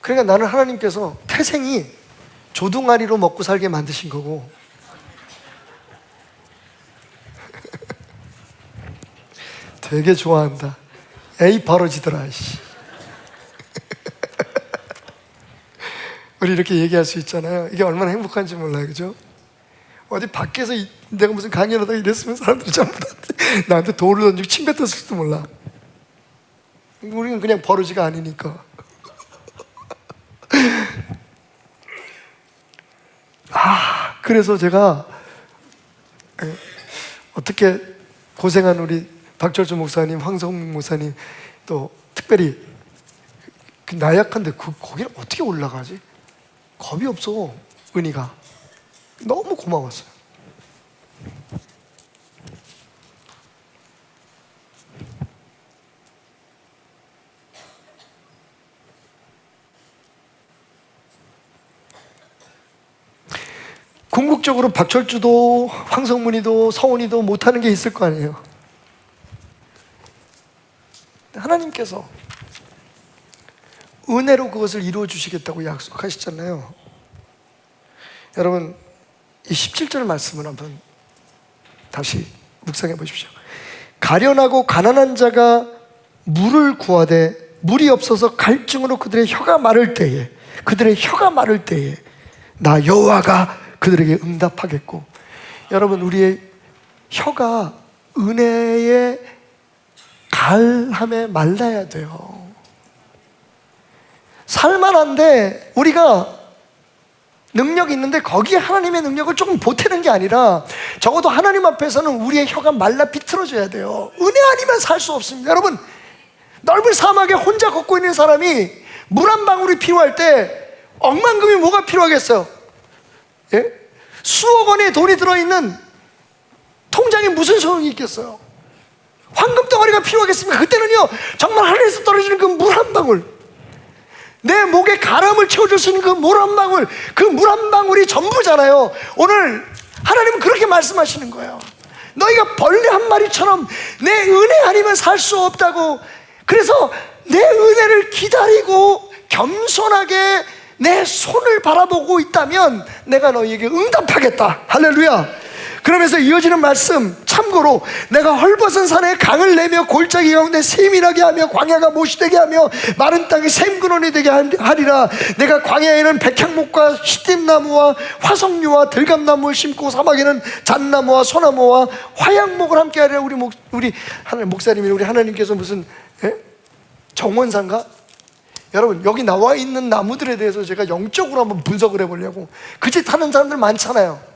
Speaker 2: 그러니까 나는 하나님께서 태생이 조둥아리로 먹고 살게 만드신 거고 되게 좋아한다. 에이 벌어지더라. 우리 이렇게 얘기할 수 있잖아요. 이게 얼마나 행복한지 몰라요, 그죠? 어디 밖에서 내가 무슨 강연하다가 이랬으면 사람들이 전부 다 나한테 돌을 던지고 침 뱉었을지도 몰라. 우리는 그냥 버러지가 아니니까. 그래서 제가 어떻게 고생한 우리 박철주 목사님, 황성문 목사님, 또 특별히 나약한데 거기를 어떻게 올라가지? 겁이 없어, 은희가. 너무 고마웠어요. 궁극적으로 박철주도 황성문이도 서훈이도 못하는 게 있을 거 아니에요. 하나님께서 은혜로 그것을 이루어 주시겠다고 약속하셨잖아요. 여러분 이 17절 말씀을 한번 다시 묵상해 보십시오. 가련하고 가난한 자가 물을 구하되 물이 없어서 갈증으로 그들의 혀가 마를 때에 나 여호와가 그들에게 응답하겠고. 여러분 우리의 혀가 은혜의 갈함에 말라야 돼요. 살만한데 우리가 능력이 있는데 거기에 하나님의 능력을 조금 보태는 게 아니라 적어도 하나님 앞에서는 우리의 혀가 말라 비틀어져야 돼요. 은혜 아니면 살 수 없습니다. 여러분 넓은 사막에 혼자 걷고 있는 사람이 물 한 방울이 필요할 때 억만금이 뭐가 필요하겠어요? 예? 수억 원의 돈이 들어있는 통장에 무슨 소용이 있겠어요? 황금 덩어리가 필요하겠습니까? 그때는요 정말 하늘에서 떨어지는 그 물 한 방울, 내 목에 가람을 채워줄 수 있는 그 물 한 방울, 그 물 한 방울이 전부잖아요. 오늘 하나님은 그렇게 말씀하시는 거예요. 너희가 벌레 한 마리처럼 내 은혜 아니면 살 수 없다고. 그래서 내 은혜를 기다리고 겸손하게 내 손을 바라보고 있다면 내가 너희에게 응답하겠다. 할렐루야. 그러면서 이어지는 말씀, 참고로 내가 헐벗은 산에 강을 내며 골짜기 가운데 샘이 나게 하며 광야가 못이 되게 하며 마른 땅이 샘근원이 되게 하리라. 내가 광야에는 백향목과 시띠나무와 화석류와 들감나무를 심고 사막에는 잣나무와 소나무와 화양목을 함께 하리라. 우리 하나님 목사님이 우리 하나님께서 무슨 정원사인가? 여러분 여기 나와 있는 나무들에 대해서 제가 영적으로 한번 분석을 해보려고. 그 짓 하는 사람들 많잖아요.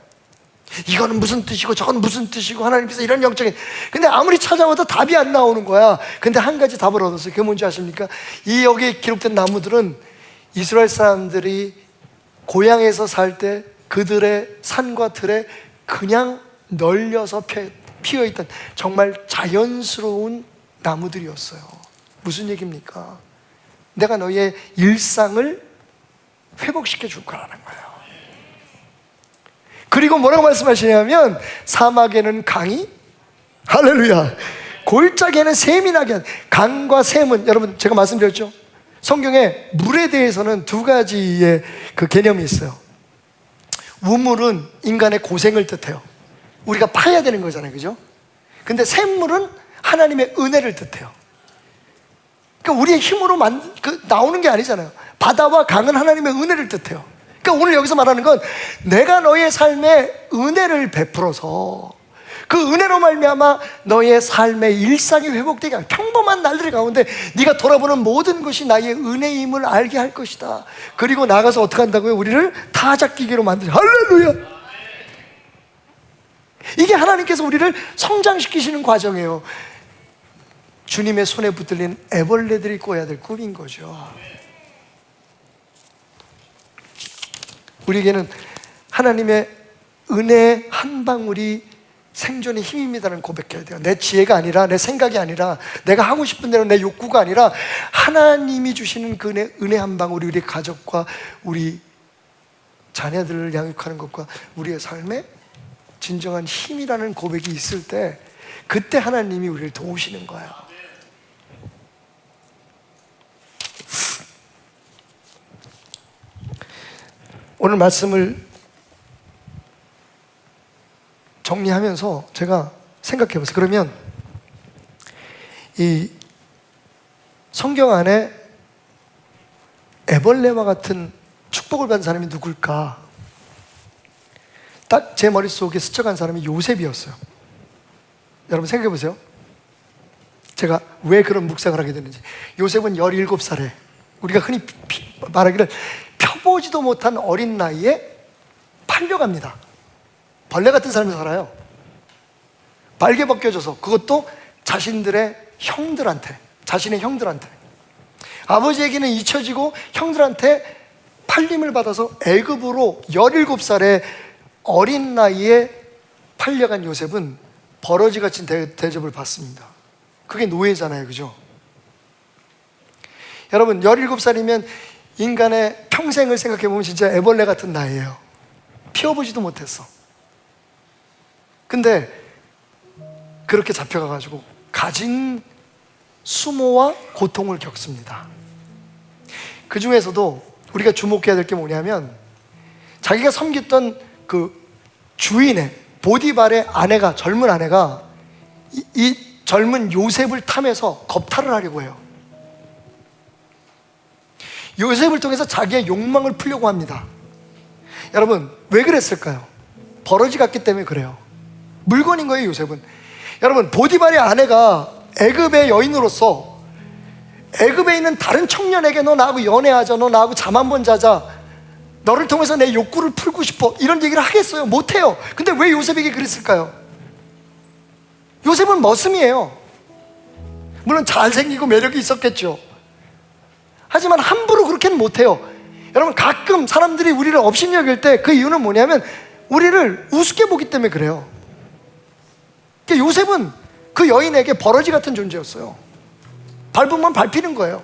Speaker 2: 이거는 무슨 뜻이고 저건 무슨 뜻이고 하나님께서 이런 영적인. 근데 아무리 찾아봐도 답이 안 나오는 거야. 근데 한 가지 답을 얻었어요. 그게 뭔지 아십니까? 이 여기에 기록된 나무들은 이스라엘 사람들이 고향에서 살 때 그들의 산과 들에 그냥 널려서 피어있던 정말 자연스러운 나무들이었어요. 무슨 얘기입니까? 내가 너희의 일상을 회복시켜 줄 거라는 거예요. 그리고 뭐라고 말씀하시냐면 사막에는 강이, 할렐루야, 골짜기에는 샘이 나게 한. 강과 샘은 여러분 제가 말씀드렸죠. 성경에 물에 대해서는 두 가지의 그 개념이 있어요. 우물은 인간의 고생을 뜻해요. 우리가 파야 되는 거잖아요, 그죠? 근데 샘물은 하나님의 은혜를 뜻해요. 그러니까 우리의 힘으로 나오는 게 아니잖아요. 바다와 강은 하나님의 은혜를 뜻해요. 그러니까 오늘 여기서 말하는 건 내가 너의 삶에 은혜를 베풀어서 그 은혜로 말미암아 너의 삶의 일상이 회복되게 하고 평범한 날들 가운데 네가 돌아보는 모든 것이 나의 은혜임을 알게 할 것이다. 그리고 나가서 어떻게 한다고요? 우리를 타작기계로 만들죠. 할렐루야. 이게 하나님께서 우리를 성장시키시는 과정이에요. 주님의 손에 붙들린 애벌레들이 꿔야 될 꿈인 거죠. 우리에게는 하나님의 은혜 한 방울이 생존의 힘입니다는 고백해야 돼요. 내 지혜가 아니라, 내 생각이 아니라, 내가 하고 싶은 대로 내 욕구가 아니라 하나님이 주시는 그 은혜 한 방울이 우리 가족과 우리 자녀들을 양육하는 것과 우리의 삶에 진정한 힘이라는 고백이 있을 때, 그때 하나님이 우리를 도우시는 거예요. 오늘 말씀을 정리하면서 제가 생각해 보세요. 그러면 이 성경 안에 애벌레와 같은 축복을 받은 사람이 누굴까? 딱 제 머릿속에 스쳐간 사람이 요셉이었어요. 여러분 생각해 보세요. 제가 왜 그런 묵상을 하게 됐는지. 요셉은 17살에, 우리가 흔히 말하기를 펴보지도 못한 어린 나이에 팔려갑니다. 벌레 같은 삶을 살아요. 발개 벗겨져서, 그것도 자신의 형들한테. 아버지에게는 잊혀지고 형들한테 팔림을 받아서 애굽으로 17살의 어린 나이에 팔려간 요셉은 버러지 같은 대접을 받습니다. 그게 노예잖아요, 그죠? 여러분 17살이면 인간의 평생을 생각해 보면 진짜 애벌레 같은 나이예요. 피워보지도 못했어. 근데 그렇게 잡혀가가지고 가진 수모와 고통을 겪습니다. 그 중에서도 우리가 주목해야 될 게 뭐냐면, 자기가 섬겼던 그 주인의 보디발의 아내가, 젊은 아내가 이 젊은 요셉을 탐해서 겁탈을 하려고 해요. 요셉을 통해서 자기의 욕망을 풀려고 합니다. 여러분 왜 그랬을까요? 버러지 같기 때문에 그래요. 물건인 거예요, 요셉은. 여러분 보디발의 아내가 애굽의 여인으로서 애굽에 있는 다른 청년에게 너 나하고 연애하자, 너 나하고 잠 한번 자자, 너를 통해서 내 욕구를 풀고 싶어, 이런 얘기를 하겠어요? 못해요. 근데 왜 요셉에게 그랬을까요? 요셉은 머슴이에요. 물론 잘생기고 매력이 있었겠죠. 하지만 함부로 그렇게는 못해요. 여러분 가끔 사람들이 우리를 업신여길 때 그 이유는 뭐냐면 우리를 우습게 보기 때문에 그래요. 그러니까 요셉은 그 여인에게 버러지 같은 존재였어요. 밟으면 밟히는 거예요.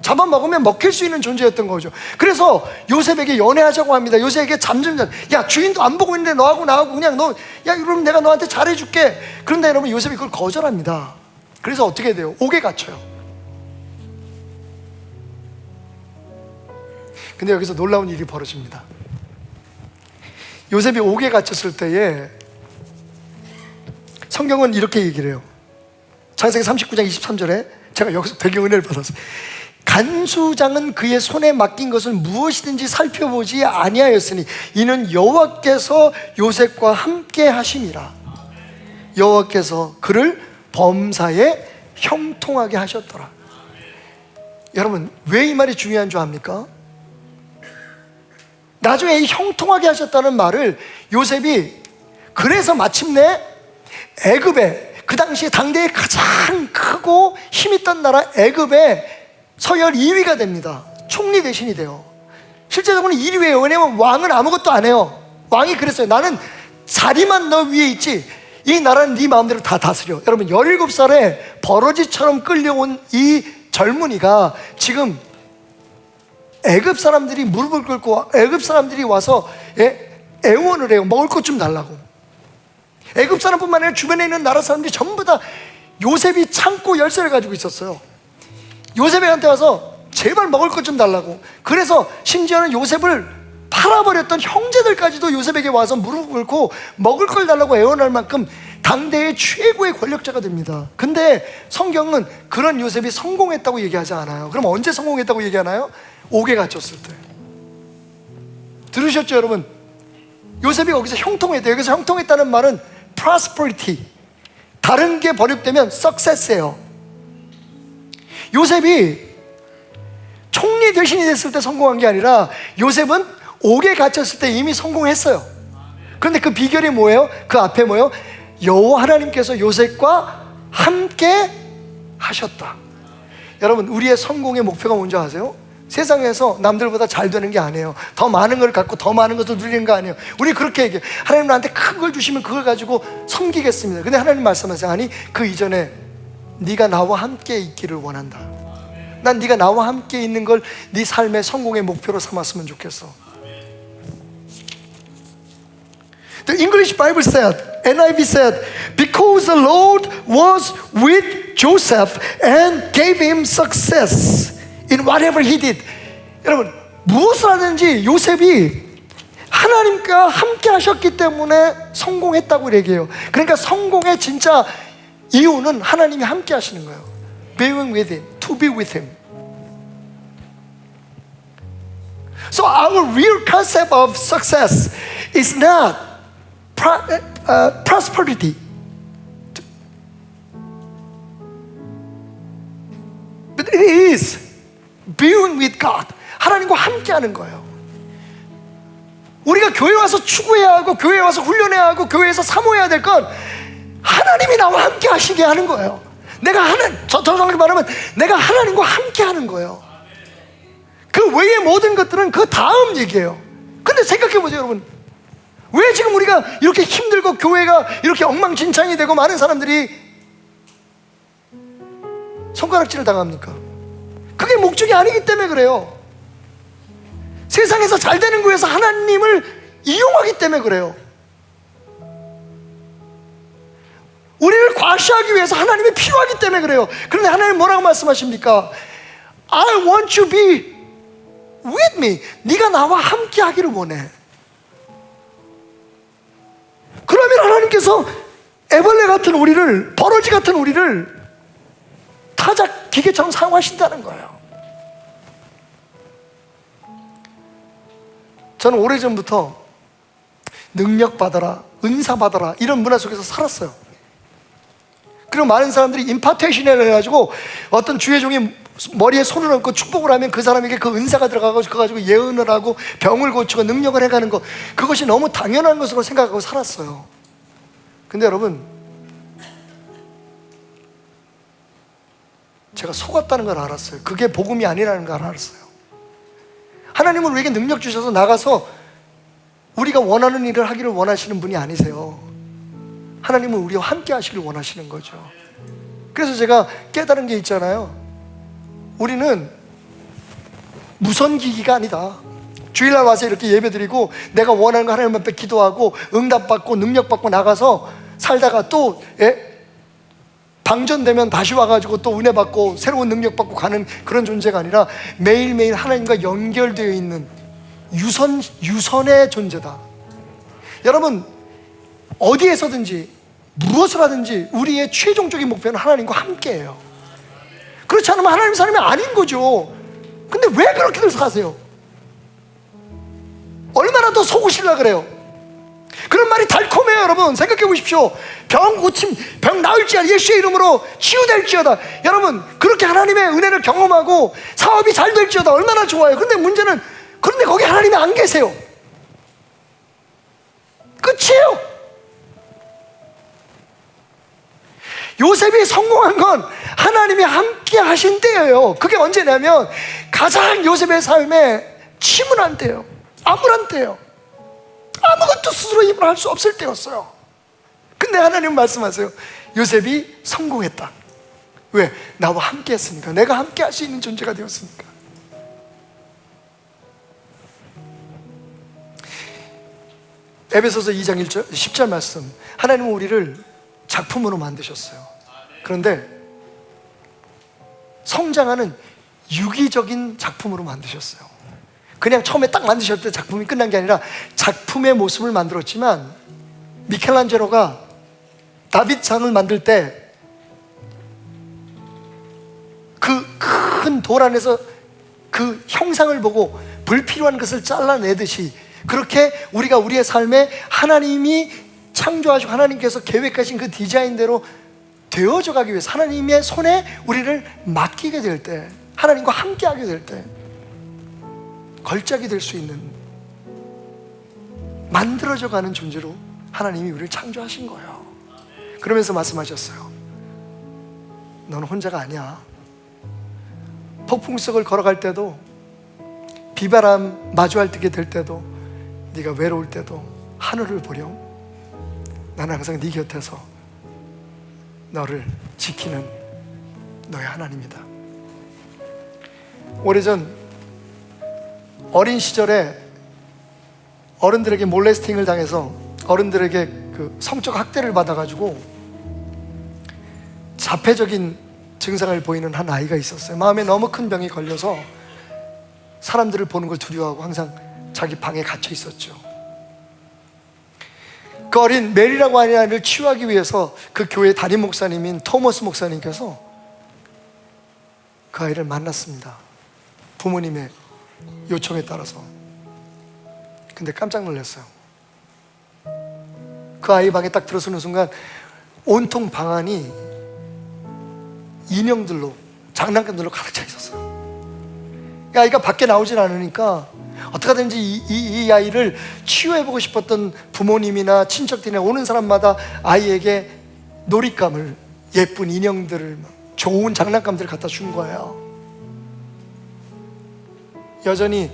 Speaker 2: 잡아먹으면 먹힐 수 있는 존재였던 거죠. 그래서 요셉에게 연애하자고 합니다. 요셉에게 야 주인도 안 보고 있는데 너하고 나하고 그냥 야 그럼 내가 너한테 잘해줄게. 그런데 여러분 요셉이 그걸 거절합니다. 그래서 어떻게 돼요? 옥에 갇혀요. 근데 여기서 놀라운 일이 벌어집니다. 요셉이 옥에 갇혔을 때에 성경은 이렇게 얘기를 해요. 창세기 39장 23절에 제가 여기서 되게 은혜를 받았어요. 간수장은 그의 손에 맡긴 것을 무엇이든지 살펴보지 아니하였으니 이는 여호와께서 요셉과 함께 하심이라. 여호와께서 그를 범사에 형통하게 하셨더라. 여러분 왜 이 말이 중요한 줄 압니까? 나중에 이 형통하게 하셨다는 말을 요셉이 그래서 마침내 애굽에, 그 당시에 당대에 가장 크고 힘있던 나라 애굽의 서열 2위가 됩니다. 총리 대신이 돼요. 실제적으로는 1위예요. 왜냐면 왕은 아무것도 안 해요. 왕이 그랬어요. 나는 자리만 너 위에 있지 이 나라는 네 마음대로 다 다스려. 여러분 17살에 버러지처럼 끌려온 이 젊은이가 지금 애굽 사람들이 무릎을 꿇고 애굽 사람들이 와서 애원을 해요. 먹을 것 좀 달라고. 애굽 사람뿐만 아니라 주변에 있는 나라 사람들이 전부 다 요셉이 창고 열쇠를 가지고 있었어요. 요셉한테 와서 제발 먹을 것 좀 달라고. 그래서 심지어는 요셉을 팔아버렸던 형제들까지도 요셉에게 와서 무릎을 꿇고 먹을 걸 달라고 애원할 만큼 당대의 최고의 권력자가 됩니다. 근데 성경은 그런 요셉이 성공했다고 얘기하지 않아요. 그럼 언제 성공했다고 얘기하나요? 옥에 갇혔을 때. 들으셨죠 여러분? 요셉이 거기서 형통했대요. 여기서 형통했다는 말은 prosperity, 다른 게 번역되면 success예요. 요셉이 총리 대신이 됐을 때 성공한 게 아니라 요셉은 옥에 갇혔을 때 이미 성공했어요. 그런데 그 비결이 뭐예요? 그 앞에 뭐예요? 여호와 하나님께서 요셉과 함께 하셨다. 여러분 우리의 성공의 목표가 뭔지 아세요? 세상에서 남들보다 잘 되는 게 아니에요. 더 많은 걸 갖고 더 많은 것을 누리는 거 아니에요. 우리 그렇게 얘기해요. 하나님 나한테 큰 걸 주시면 그걸 가지고 섬기겠습니다. 근데 하나님 말씀하세요. 아니, 그 이전에 네가 나와 함께 있기를 원한다. 난 네가 나와 함께 있는 걸 네 삶의 성공의 목표로 삼았으면 좋겠어. The English Bible said, NIV said, because the Lord was with Joseph and gave him success in whatever he did. 여러분, 무엇을 하든지 요셉이 하나님과 함께 하셨기 때문에 성공했다고 얘기해요. 그러니까 성공의 진짜 이유는 하나님이 함께 하시는 거예요. Being with him, to be with him. So our real concept of success is not prosperity, but it is being with God. 하나님과 함께 하는 거예요. 우리가 교회 와서 추구해야 하고 교회 와서 훈련해야 하고 교회에서 사모해야 될 건 하나님이 나와 함께 하시게 하는 거예요. 내가 정확히 말하면 내가 하나님과 함께 하는 거예요. 그 외의 모든 것들은 그 다음 얘기예요. 근데 생각해 보세요, 여러분. 왜 지금 우리가 이렇게 힘들고 교회가 이렇게 엉망진창이 되고 많은 사람들이 손가락질을 당합니까? 그게 목적이 아니기 때문에 그래요. 세상에서 잘 되는 거에서 하나님을 이용하기 때문에 그래요. 우리를 과시하기 위해서 하나님이 필요하기 때문에 그래요. 그런데 하나님 뭐라고 말씀하십니까? I want you to be with me. 네가 나와 함께 하기를 원해. 그러면 하나님께서 애벌레 같은 우리를, 버러지 같은 우리를 타작 기계처럼 사용하신다는 거예요. 저는 오래전부터 능력 받아라, 은사 받아라 이런 문화 속에서 살았어요. 그리고 많은 사람들이 임파테이션을 해가지고 어떤 주의 종이 머리에 손을 얹고 축복을 하면 그 사람에게 그 은사가 들어가가지고 그거 예언을 하고 병을 고치고 능력을 해가는 것, 그것이 너무 당연한 것으로 생각하고 살았어요. 근데 여러분, 제가 속았다는 걸 알았어요. 그게 복음이 아니라는 걸 알았어요. 하나님은 우리에게 능력 주셔서 나가서 우리가 원하는 일을 하기를 원하시는 분이 아니세요. 하나님은 우리와 함께 하시길 원하시는 거죠. 그래서 제가 깨달은 게 있잖아요. 우리는 무선기기가 아니다. 주일날 와서 이렇게 예배드리고 내가 원하는 거 하나님 앞에 기도하고 응답받고 능력받고 나가서 살다가 또 방전되면 다시 와가지고 또 은혜 받고 새로운 능력 받고 가는 그런 존재가 아니라 매일매일 하나님과 연결되어 있는 유선의 존재다. 여러분, 어디에서든지 무엇을 하든지 우리의 최종적인 목표는 하나님과 함께해요. 그렇지 않으면 하나님 사람이 아닌 거죠. 근데 왜 그렇게들 사세요? 얼마나 더 속으시려고 그래요? 그런 말이 달콤해요. 여러분 생각해 보십시오. 병 나을지어다, 예수의 이름으로 치유될지어다. 여러분 그렇게 하나님의 은혜를 경험하고 사업이 잘 될지어다. 얼마나 좋아요. 근데 문제는, 그런데 거기 하나님이 안 계세요. 끝이에요. 요셉이 성공한 건 하나님이 함께 하신 때예요. 그게 언제냐면 가장 요셉의 삶에 침울한 때예요. 암울한 때예요. 아무것도 스스로 힘을 할 수 없을 때였어요. 근데 하나님 말씀하세요. 요셉이 성공했다. 왜? 나와 함께 했으니까. 내가 함께 할 수 있는 존재가 되었으니까. 에베소서 2장 10절 말씀. 하나님은 우리를 작품으로 만드셨어요. 그런데 성장하는 유기적인 작품으로 만드셨어요. 그냥 처음에 딱 만드셨을 때 작품이 끝난 게 아니라 작품의 모습을 만들었지만, 미켈란젤로가 다윗상을 만들 때 그 큰 돌 안에서 그 형상을 보고 불필요한 것을 잘라내듯이, 그렇게 우리가 우리의 삶에 하나님이 창조하시고 하나님께서 계획하신 그 디자인대로 되어져 가기 위해서 하나님의 손에 우리를 맡기게 될 때, 하나님과 함께하게 될 때 걸작이 될 수 있는, 만들어져 가는 존재로 하나님이 우리를 창조하신 거예요. 그러면서 말씀하셨어요. 너는 혼자가 아니야. 폭풍 속을 걸어갈 때도 비바람 마주할 때게 될 때도, 네가 외로울 때도 하늘을 보렴. 나는 항상 네 곁에서 너를 지키는 너의 하나님이다. 오래전 어린 시절에 어른들에게 몰레스팅을 당해서 어른들에게 그 성적 학대를 받아가지고 자폐적인 증상을 보이는 한 아이가 있었어요. 마음에 너무 큰 병이 걸려서 사람들을 보는 걸 두려워하고 항상 자기 방에 갇혀 있었죠. 그 어린 메리라고 하는 아이를 치유하기 위해서 그 교회 담임 목사님인 토머스 목사님께서 그 아이를 만났습니다. 부모님의 요청에 따라서. 근데 깜짝 놀랐어요. 그 아이 방에 딱 들어서는 순간 온통 방 안이 인형들로, 장난감들로 가득 차 있었어요. 이 아이가 밖에 나오질 않으니까 어떻게든지 이 아이를 치유해보고 싶었던 부모님이나 친척들이나 오는 사람마다 아이에게 놀잇감을, 예쁜 인형들을, 좋은 장난감들을 갖다 준 거예요. 여전히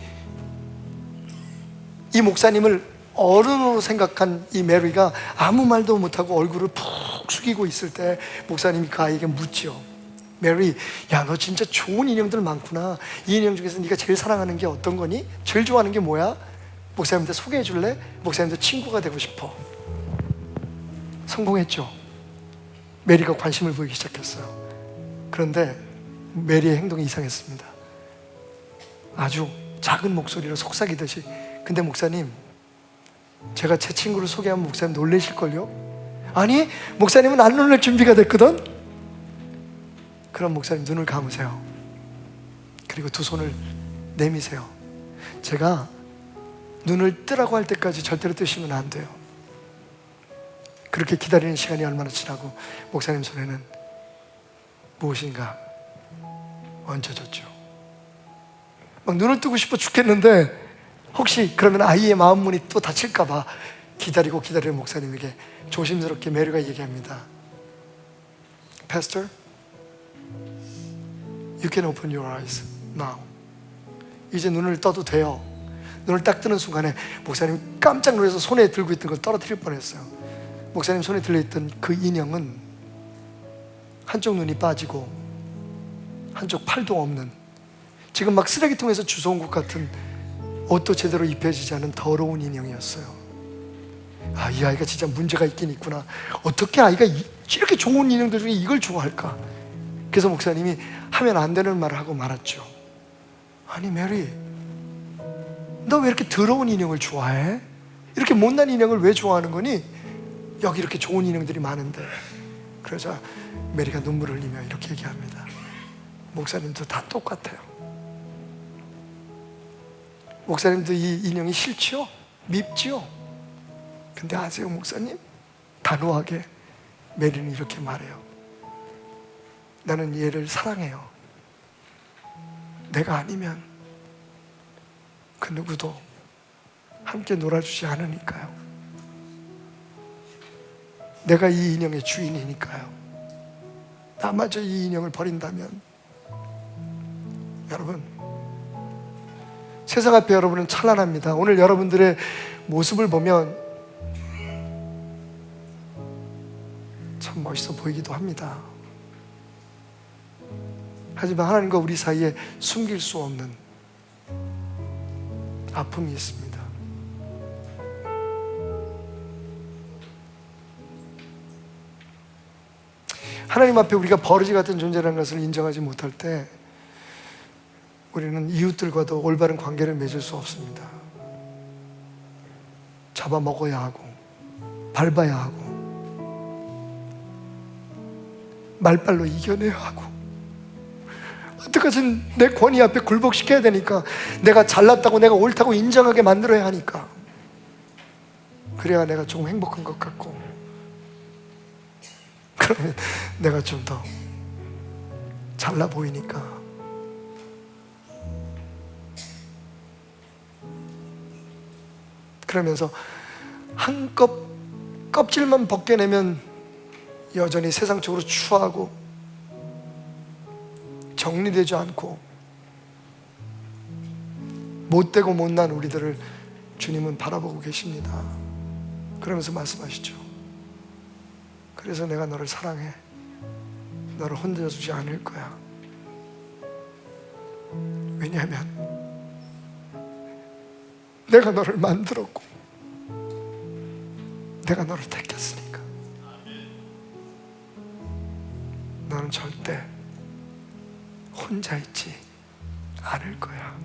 Speaker 2: 이 목사님을 어른으로 생각한 이 메리가 아무 말도 못하고 얼굴을 푹 숙이고 있을 때 목사님이 그 아이에게 묻죠. 메리, 야, 너 진짜 좋은 인형들 많구나. 이 인형 중에서 네가 제일 사랑하는 게 어떤 거니? 제일 좋아하는 게 뭐야? 목사님한테 소개해 줄래? 목사님도 친구가 되고 싶어. 성공했죠. 메리가 관심을 보이기 시작했어요. 그런데 메리의 행동이 이상했습니다. 아주 작은 목소리로 속삭이듯이, 근데 목사님, 제가 제 친구를 소개하면 목사님 놀라실걸요? 아니, 목사님은 안 놀랄 준비가 됐거든? 그럼 목사님 눈을 감으세요. 그리고 두 손을 내미세요. 제가 눈을 뜨라고 할 때까지 절대로 뜨시면 안 돼요. 그렇게 기다리는 시간이 얼마나 지나고 목사님 손에는 무엇인가 얹어졌죠. 막 눈을 뜨고 싶어 죽겠는데 혹시 그러면 아이의 마음 문이 또 닫힐까봐 기다리고 기다리는 목사님에게 조심스럽게 메리가 얘기합니다. Pastor, you can open your eyes now. 이제 눈을 떠도 돼요. 눈을 딱 뜨는 순간에 목사님 깜짝 놀라서 손에 들고 있던 걸 떨어뜨릴 뻔했어요. 목사님 손에 들려있던 그 인형은 한쪽 눈이 빠지고 한쪽 팔도 없는, 지금 막 쓰레기통에서 주워온 것 같은, 옷도 제대로 입혀지지 않은 더러운 인형이었어요. 아, 이 아이가 진짜 문제가 있긴 있구나. 어떻게 아이가 이렇게 좋은 인형들 중에 이걸 좋아할까? 그래서 목사님이 하면 안 되는 말을 하고 말았죠. 아니 메리, 너 왜 이렇게 더러운 인형을 좋아해? 이렇게 못난 인형을 왜 좋아하는 거니? 여기 이렇게 좋은 인형들이 많은데. 그러자 메리가 눈물을 흘리며 이렇게 얘기합니다. 목사님도 다 똑같아요. 목사님도 이 인형이 싫지요? 밉지요? 근데 아세요 목사님? 단호하게 메리는 이렇게 말해요. 나는 얘를 사랑해요. 내가 아니면 그 누구도 함께 놀아주지 않으니까요. 내가 이 인형의 주인이니까요. 나마저 이 인형을 버린다면, 여러분, 세상 앞에 여러분은 찬란합니다. 오늘 여러분들의 모습을 보면 참 멋있어 보이기도 합니다. 하지만 하나님과 우리 사이에 숨길 수 없는 아픔이 있습니다. 하나님 앞에 우리가 버러지 같은 존재라는 것을 인정하지 못할 때 우리는 이웃들과도 올바른 관계를 맺을 수 없습니다. 잡아먹어야 하고 밟아야 하고 말발로 이겨내야 하고 어떻게든 내 권위 앞에 굴복시켜야 되니까, 내가 잘났다고 내가 옳다고 인정하게 만들어야 하니까, 그래야 내가 조금 행복한 것 같고, 그러면 내가 좀 더 잘나 보이니까. 그러면서 한 껍질만 벗겨내면 여전히 세상적으로 추하고 정리되지 않고 못되고 못난 우리들을 주님은 바라보고 계십니다. 그러면서 말씀하시죠. 그래서 내가 너를 사랑해. 너를 혼자 두지 않을 거야. 왜냐하면 내가 너를 만들었고 내가 너를 택했으니까. 너는 절대 혼자 있지 않을 거야.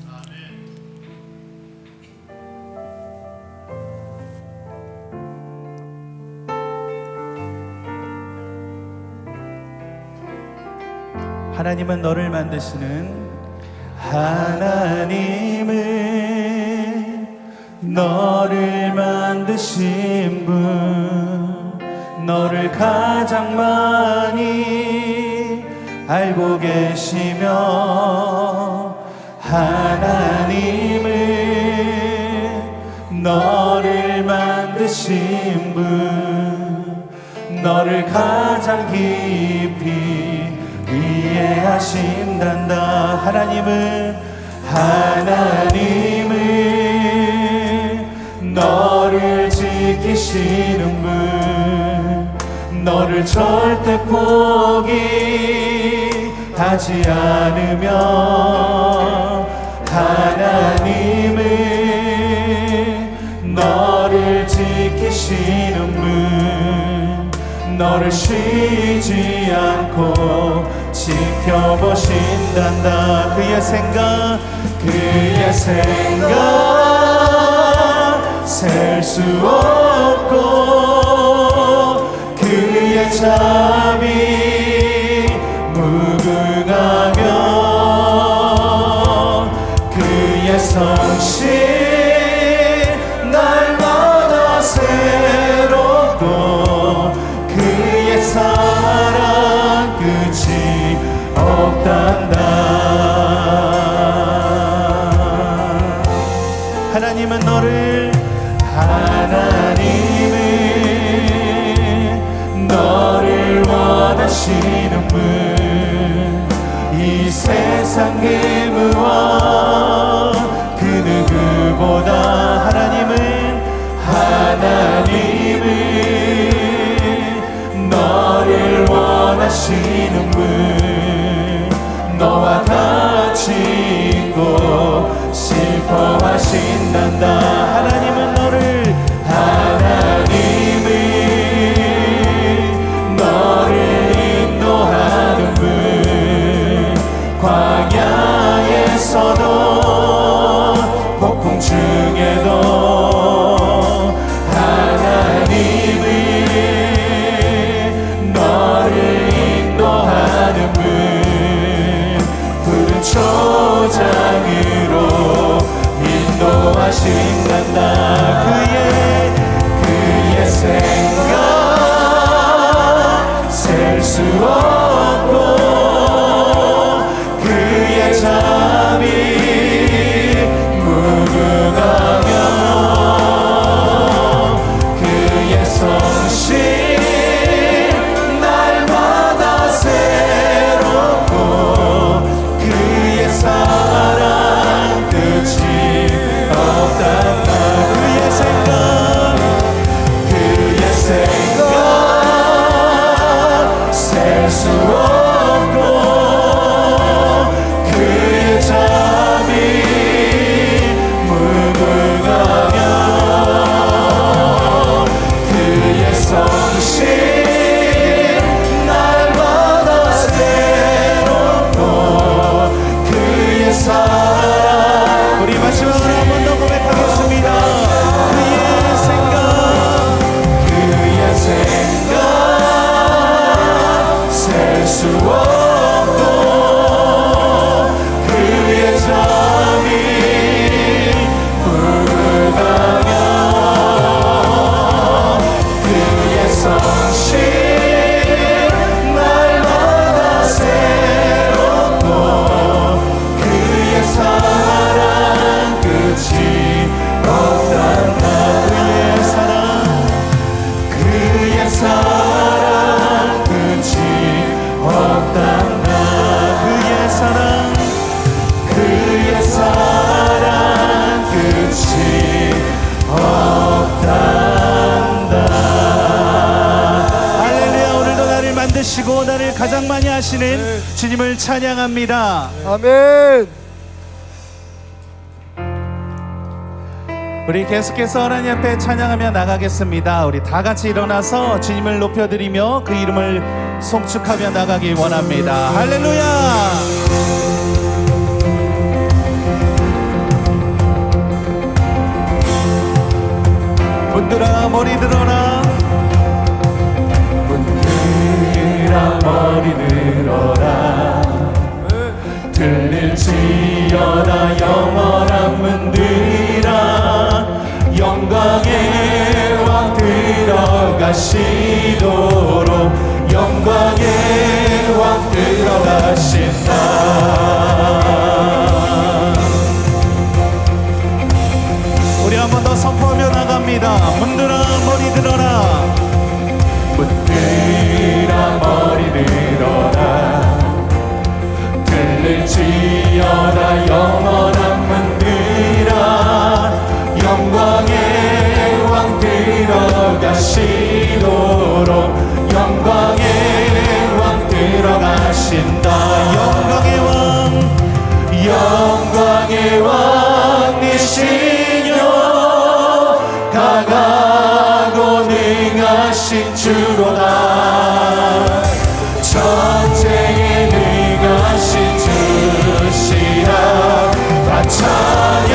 Speaker 3: 하나님은 너를 만드시는 하나님은 너를 만드신 분, 너를 가장 많이 알고 계시며, 하나님은 너를 만드신 분, 너를 가장 깊이 이해하신단다. 하나님은 너를 지키시는 분, 너를 절대 포기하지 않으며, 하나님은 너를 지키시는 분, 너를 쉬지 않고 지켜보신단다. 그의 생각 셀 수 없고, 그의 잠이 무궁하며, 그의 성실 날마다 새롭고, 그의 사랑 끝이 없단다. 하나님은 너를 원하시는 분, 이 세상의 무엇 그 누구보다 하나님은 너를 원하시는 분, 너와 같이 있고 슬퍼하신단다. 하나님은 너를 인도하는 분, 광야에서도 폭풍 중에도 하나님은 너를 인도하는 분, 푸른 초장으로 인도하신단다. 그의 생각 셀 수 없고, 그의 잠이 무궁하며, 그의 성실 날마다 새롭고, 그의 사랑 끝이 없단다. 그의 생각
Speaker 4: 전능하시는 주님을 찬양합니다.
Speaker 2: 아멘.
Speaker 4: 우리 계속해서 하나님 앞에 찬양하며 나가겠습니다. 우리 다 같이 일어나서 주님을 높여드리며 그 이름을 송축하며 나가기 원합니다. 할렐루야. 문들아 머리 들어라.
Speaker 3: 문들아 머리 들어라. 들릴지어다 영원한 문들아. 영광의 왕 들어가시도록 영광의 왕 들어가신다.
Speaker 4: 우리 한 번 더 선포하며 나갑니다. 문들아 머리 들어라.
Speaker 3: 문들아 머리 들어라. 들릴지어다 영원한 문들아. 영광의 왕 들어가시도록 영광의 왕 들어가신다.
Speaker 4: 영광의 왕
Speaker 3: 영광의 왕이시여 강하고 능하신 주로다. 전쟁에 능하신 주시라. 다 찬양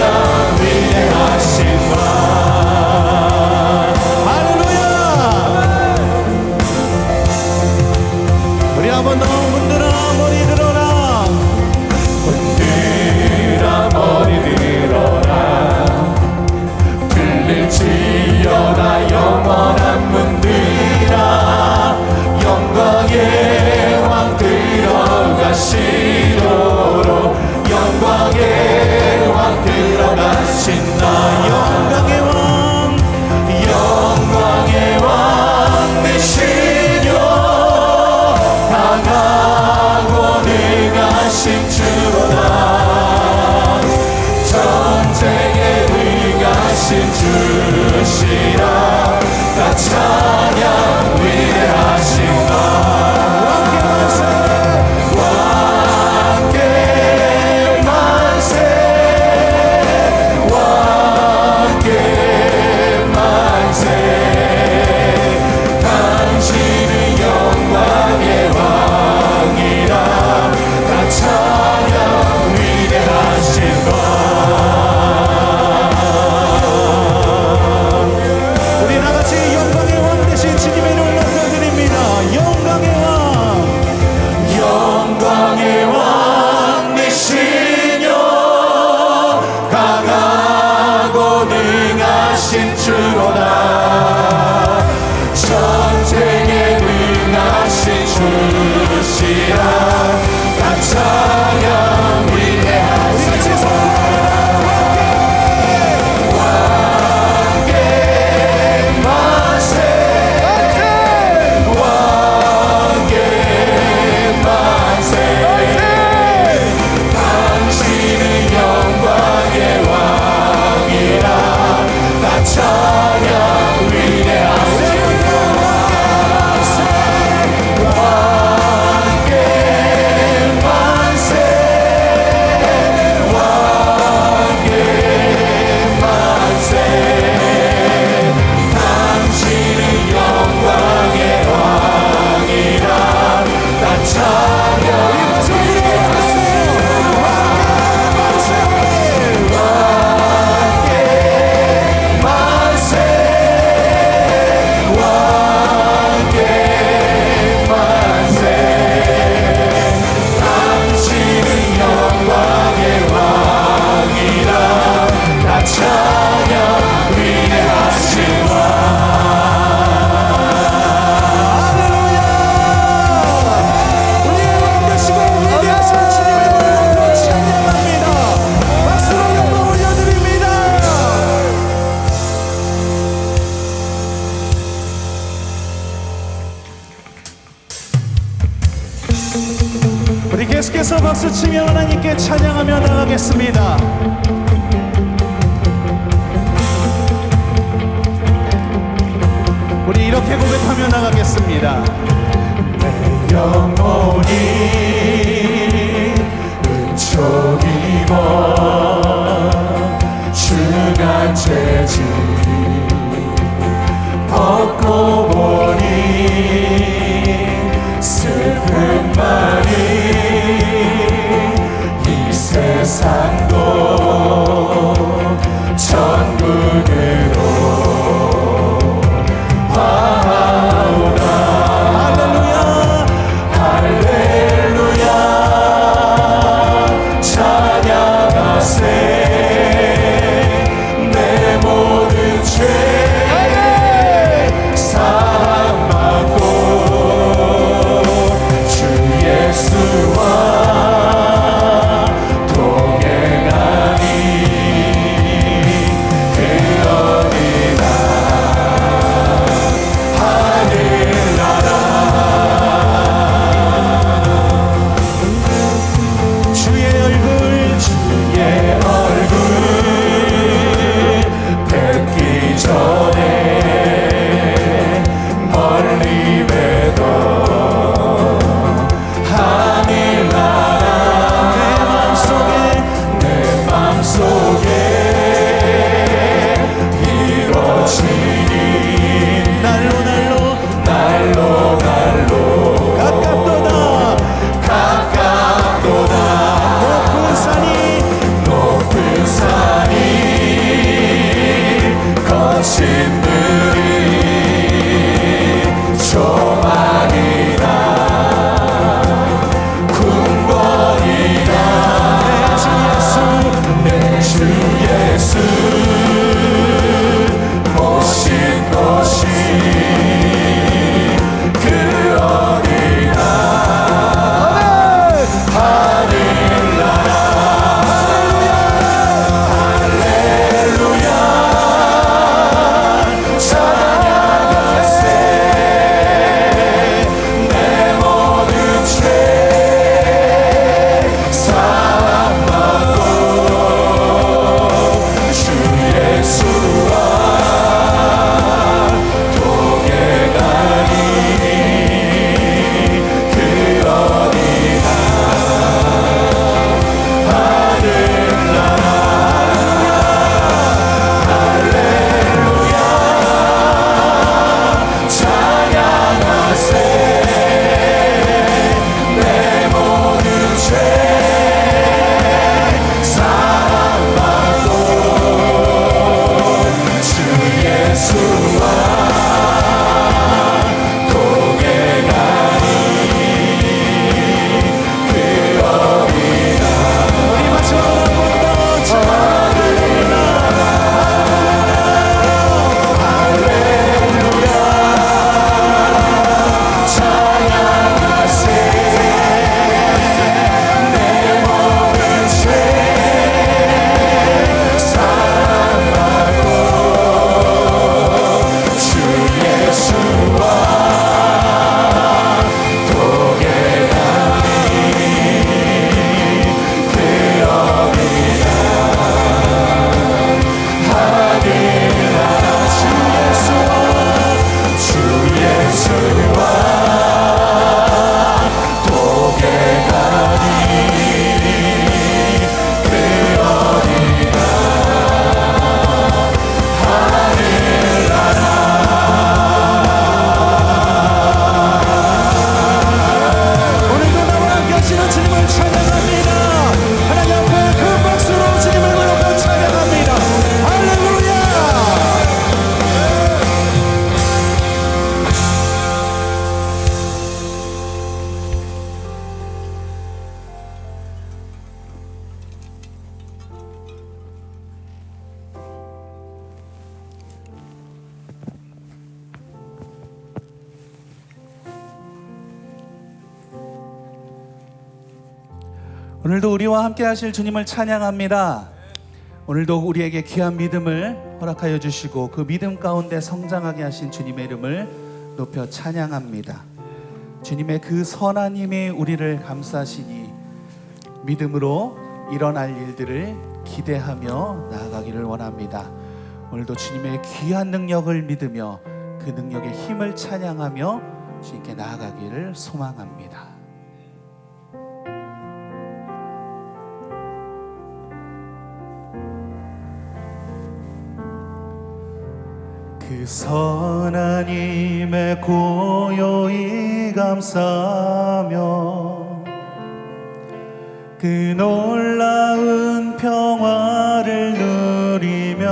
Speaker 3: 위대하신 왕.
Speaker 4: 할렐루야. 우리 한 번 더 문들아 머리 들어라.
Speaker 3: 문들아 머리 들어라. 들릴지어다 영원한 문들아. 영광의 왕 들어가시도록 영광의 왕 들어가신다.
Speaker 4: 영광의 왕
Speaker 3: 영광의 왕이시여 강하고 능하신 주로다. 전쟁에 능하신 주시라. 다 찬양 위대하신 왕. 왕께 만세 왕께 만세. 당신은 영광의 왕이라. 다 찬양 위대하신 왕.
Speaker 4: 우리 나같이 영광의 왕 되신 주님의 이름을 높여드립니다. 영광의 왕
Speaker 3: 영광의 왕이시여 강하고 능하신 주로다. 전쟁에 능하신 주시라. 다 찬양 위대하신 왕께 만세 왕께 만세. 당신은 영광의 왕이라. 다 찬양 위대하신 왕께 만세 왕께 만세. 당신은 영광의 왕이라. 다 찬양
Speaker 4: 우리의 왕 되시고 위대하신 주님의 이름으로 찬양합니다. 박수로 영광 올려드립니다. 우리 계속해서 박수 치며 하나님께 찬양하며 나가겠습니다. 우리 이렇게 고백하며 나가겠습니다.
Speaker 3: 내 영원히 은총 입어 주간 죄짐 벗고 보니 슬픔만이 이 세상도 천국으로 할렐루야 찬양하세 내 모든 죄 사함받고 주 예수와 동행하니 그 어디나 하늘나라 주의 얼굴 뵙기 전에 멀리 뵈던 하늘나라 내 맘속에 이루어지니 날로 가깝도다 높은 산이 거친 들이 조망이다 궁궐이다 내 주 예수 모신 곳이 그 어디나 하늘나라 할렐루야 찬양하세 내 모든 죄 사함받고 주 예수와 동행하니 그 어디나 하늘나라 할렐루야 찬양하세 내 모든 죄 사함받고 주 예수와 동행하니 그 어디나 우리 마지막으로 찬양하세 내 모든 죄 사함받고 주 예수와 동행하니 그 어디나 하늘나라 주 예수와 동행하니 그 어디나 하늘나라 오늘도 나와 함께 하시는 주님을 찬양합니다. 하나님 앞에 큰 박수로 주님을 부르며 찬양합니다. 할렐루야.
Speaker 4: 오늘도 우리와 함께 하실 주님을 찬양합니다. 오늘도 우리에게 귀한 믿음을 허락하여 주시고 그 믿음 가운데 성장하게 하신 주님의 이름을 높여 찬양합니다. 주님의 그 선한 힘이 우리를 감싸시니 믿음으로 일어날 일들을 기대하며 나아가기를 원합니다. 오늘도 주님의 귀한 능력을 믿으며 그 능력의 힘을 찬양하며 주님께 나아가기를 소망합니다. 그 선한 힘에 고요히 감사하며 그 놀라운 평화를 누리며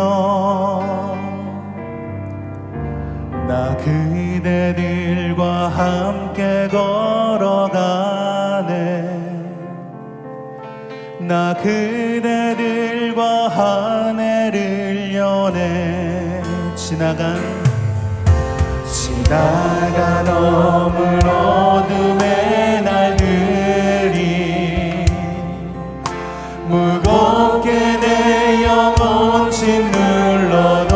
Speaker 4: 나 그대들과 함께 걸어가네. 나 그대들과 한 해를 여네. 지나간 어물 어둠의 날들이 무겁게 내 영혼 짓눌러도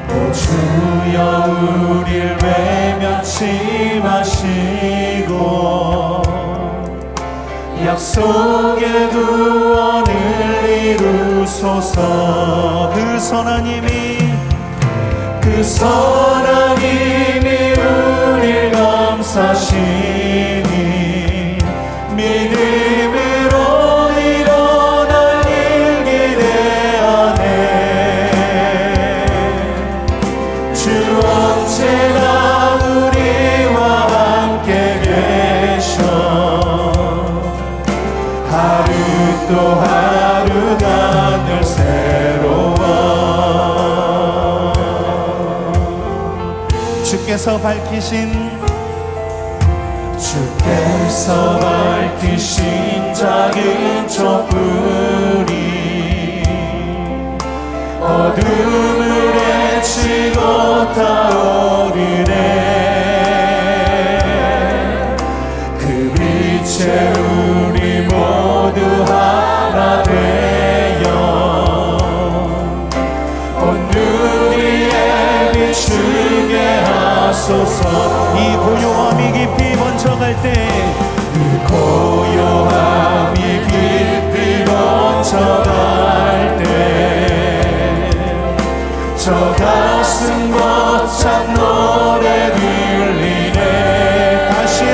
Speaker 4: 오 주여 우릴 외면치 마시고 약속의 구원을 이루소서. 그 선한 힘이 우릴 감싸시니 믿음으로 일어날 일 기대하네. 주 언제나 우리와 함께 계셔. 하루 또 하루가 늘 새로워. 주께서 밝히신 작은 촛불이 어둠을 헤치고 타오르네. 그 빛에 우리 모두 하나 되어 온 누리에 비추게 하소서. 이 고요함이 깊이 번져갈 때, 이 고요함이 깊이 번져갈 때, 저 가슴 벅찬 노래 들리네. 다시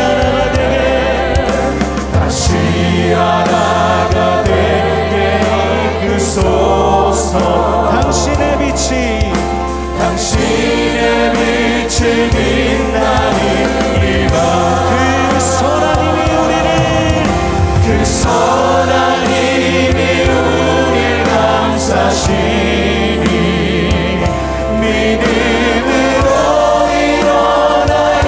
Speaker 4: 하나가 되게 이끄소서. 당신의 빛이 빛나는 이 밤. 그 선한 힘이 우릴 감싸시니 믿음으로 일어날 일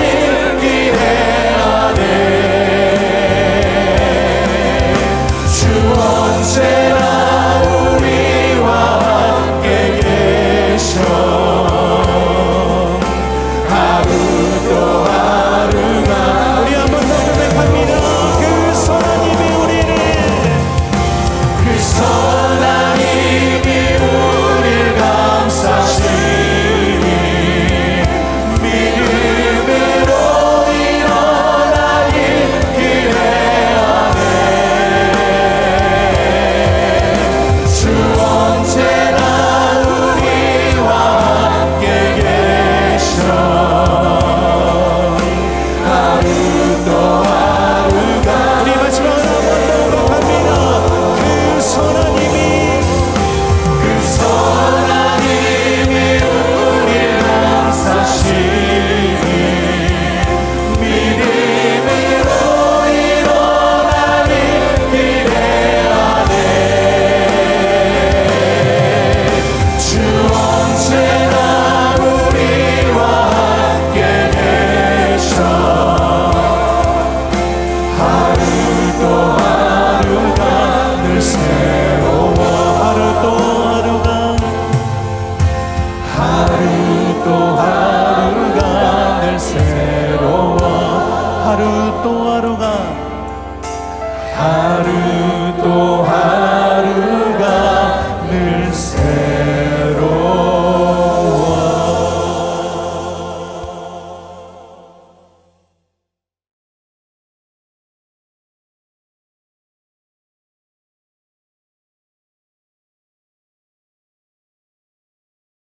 Speaker 4: 기대하네. 주 언제나 우리와 함께 계셔. 우리 한번 더 고백합니다. 그 선한 힘이 우릴 감싸시니 믿음으로 일어날 일 기대하네. 주 언제나 우리와 함께 계셔. 우리 마지막으로 한번 더 고백합니다. 그 선한 힘이 우릴 감싸시니 믿음으로 일어날 일 기대하네. 주 언제나 우리와 함께 계셔. 하루 또 하루가 늘 새로워. 하루 또 하루가 늘 새로워. 하루 또 하루가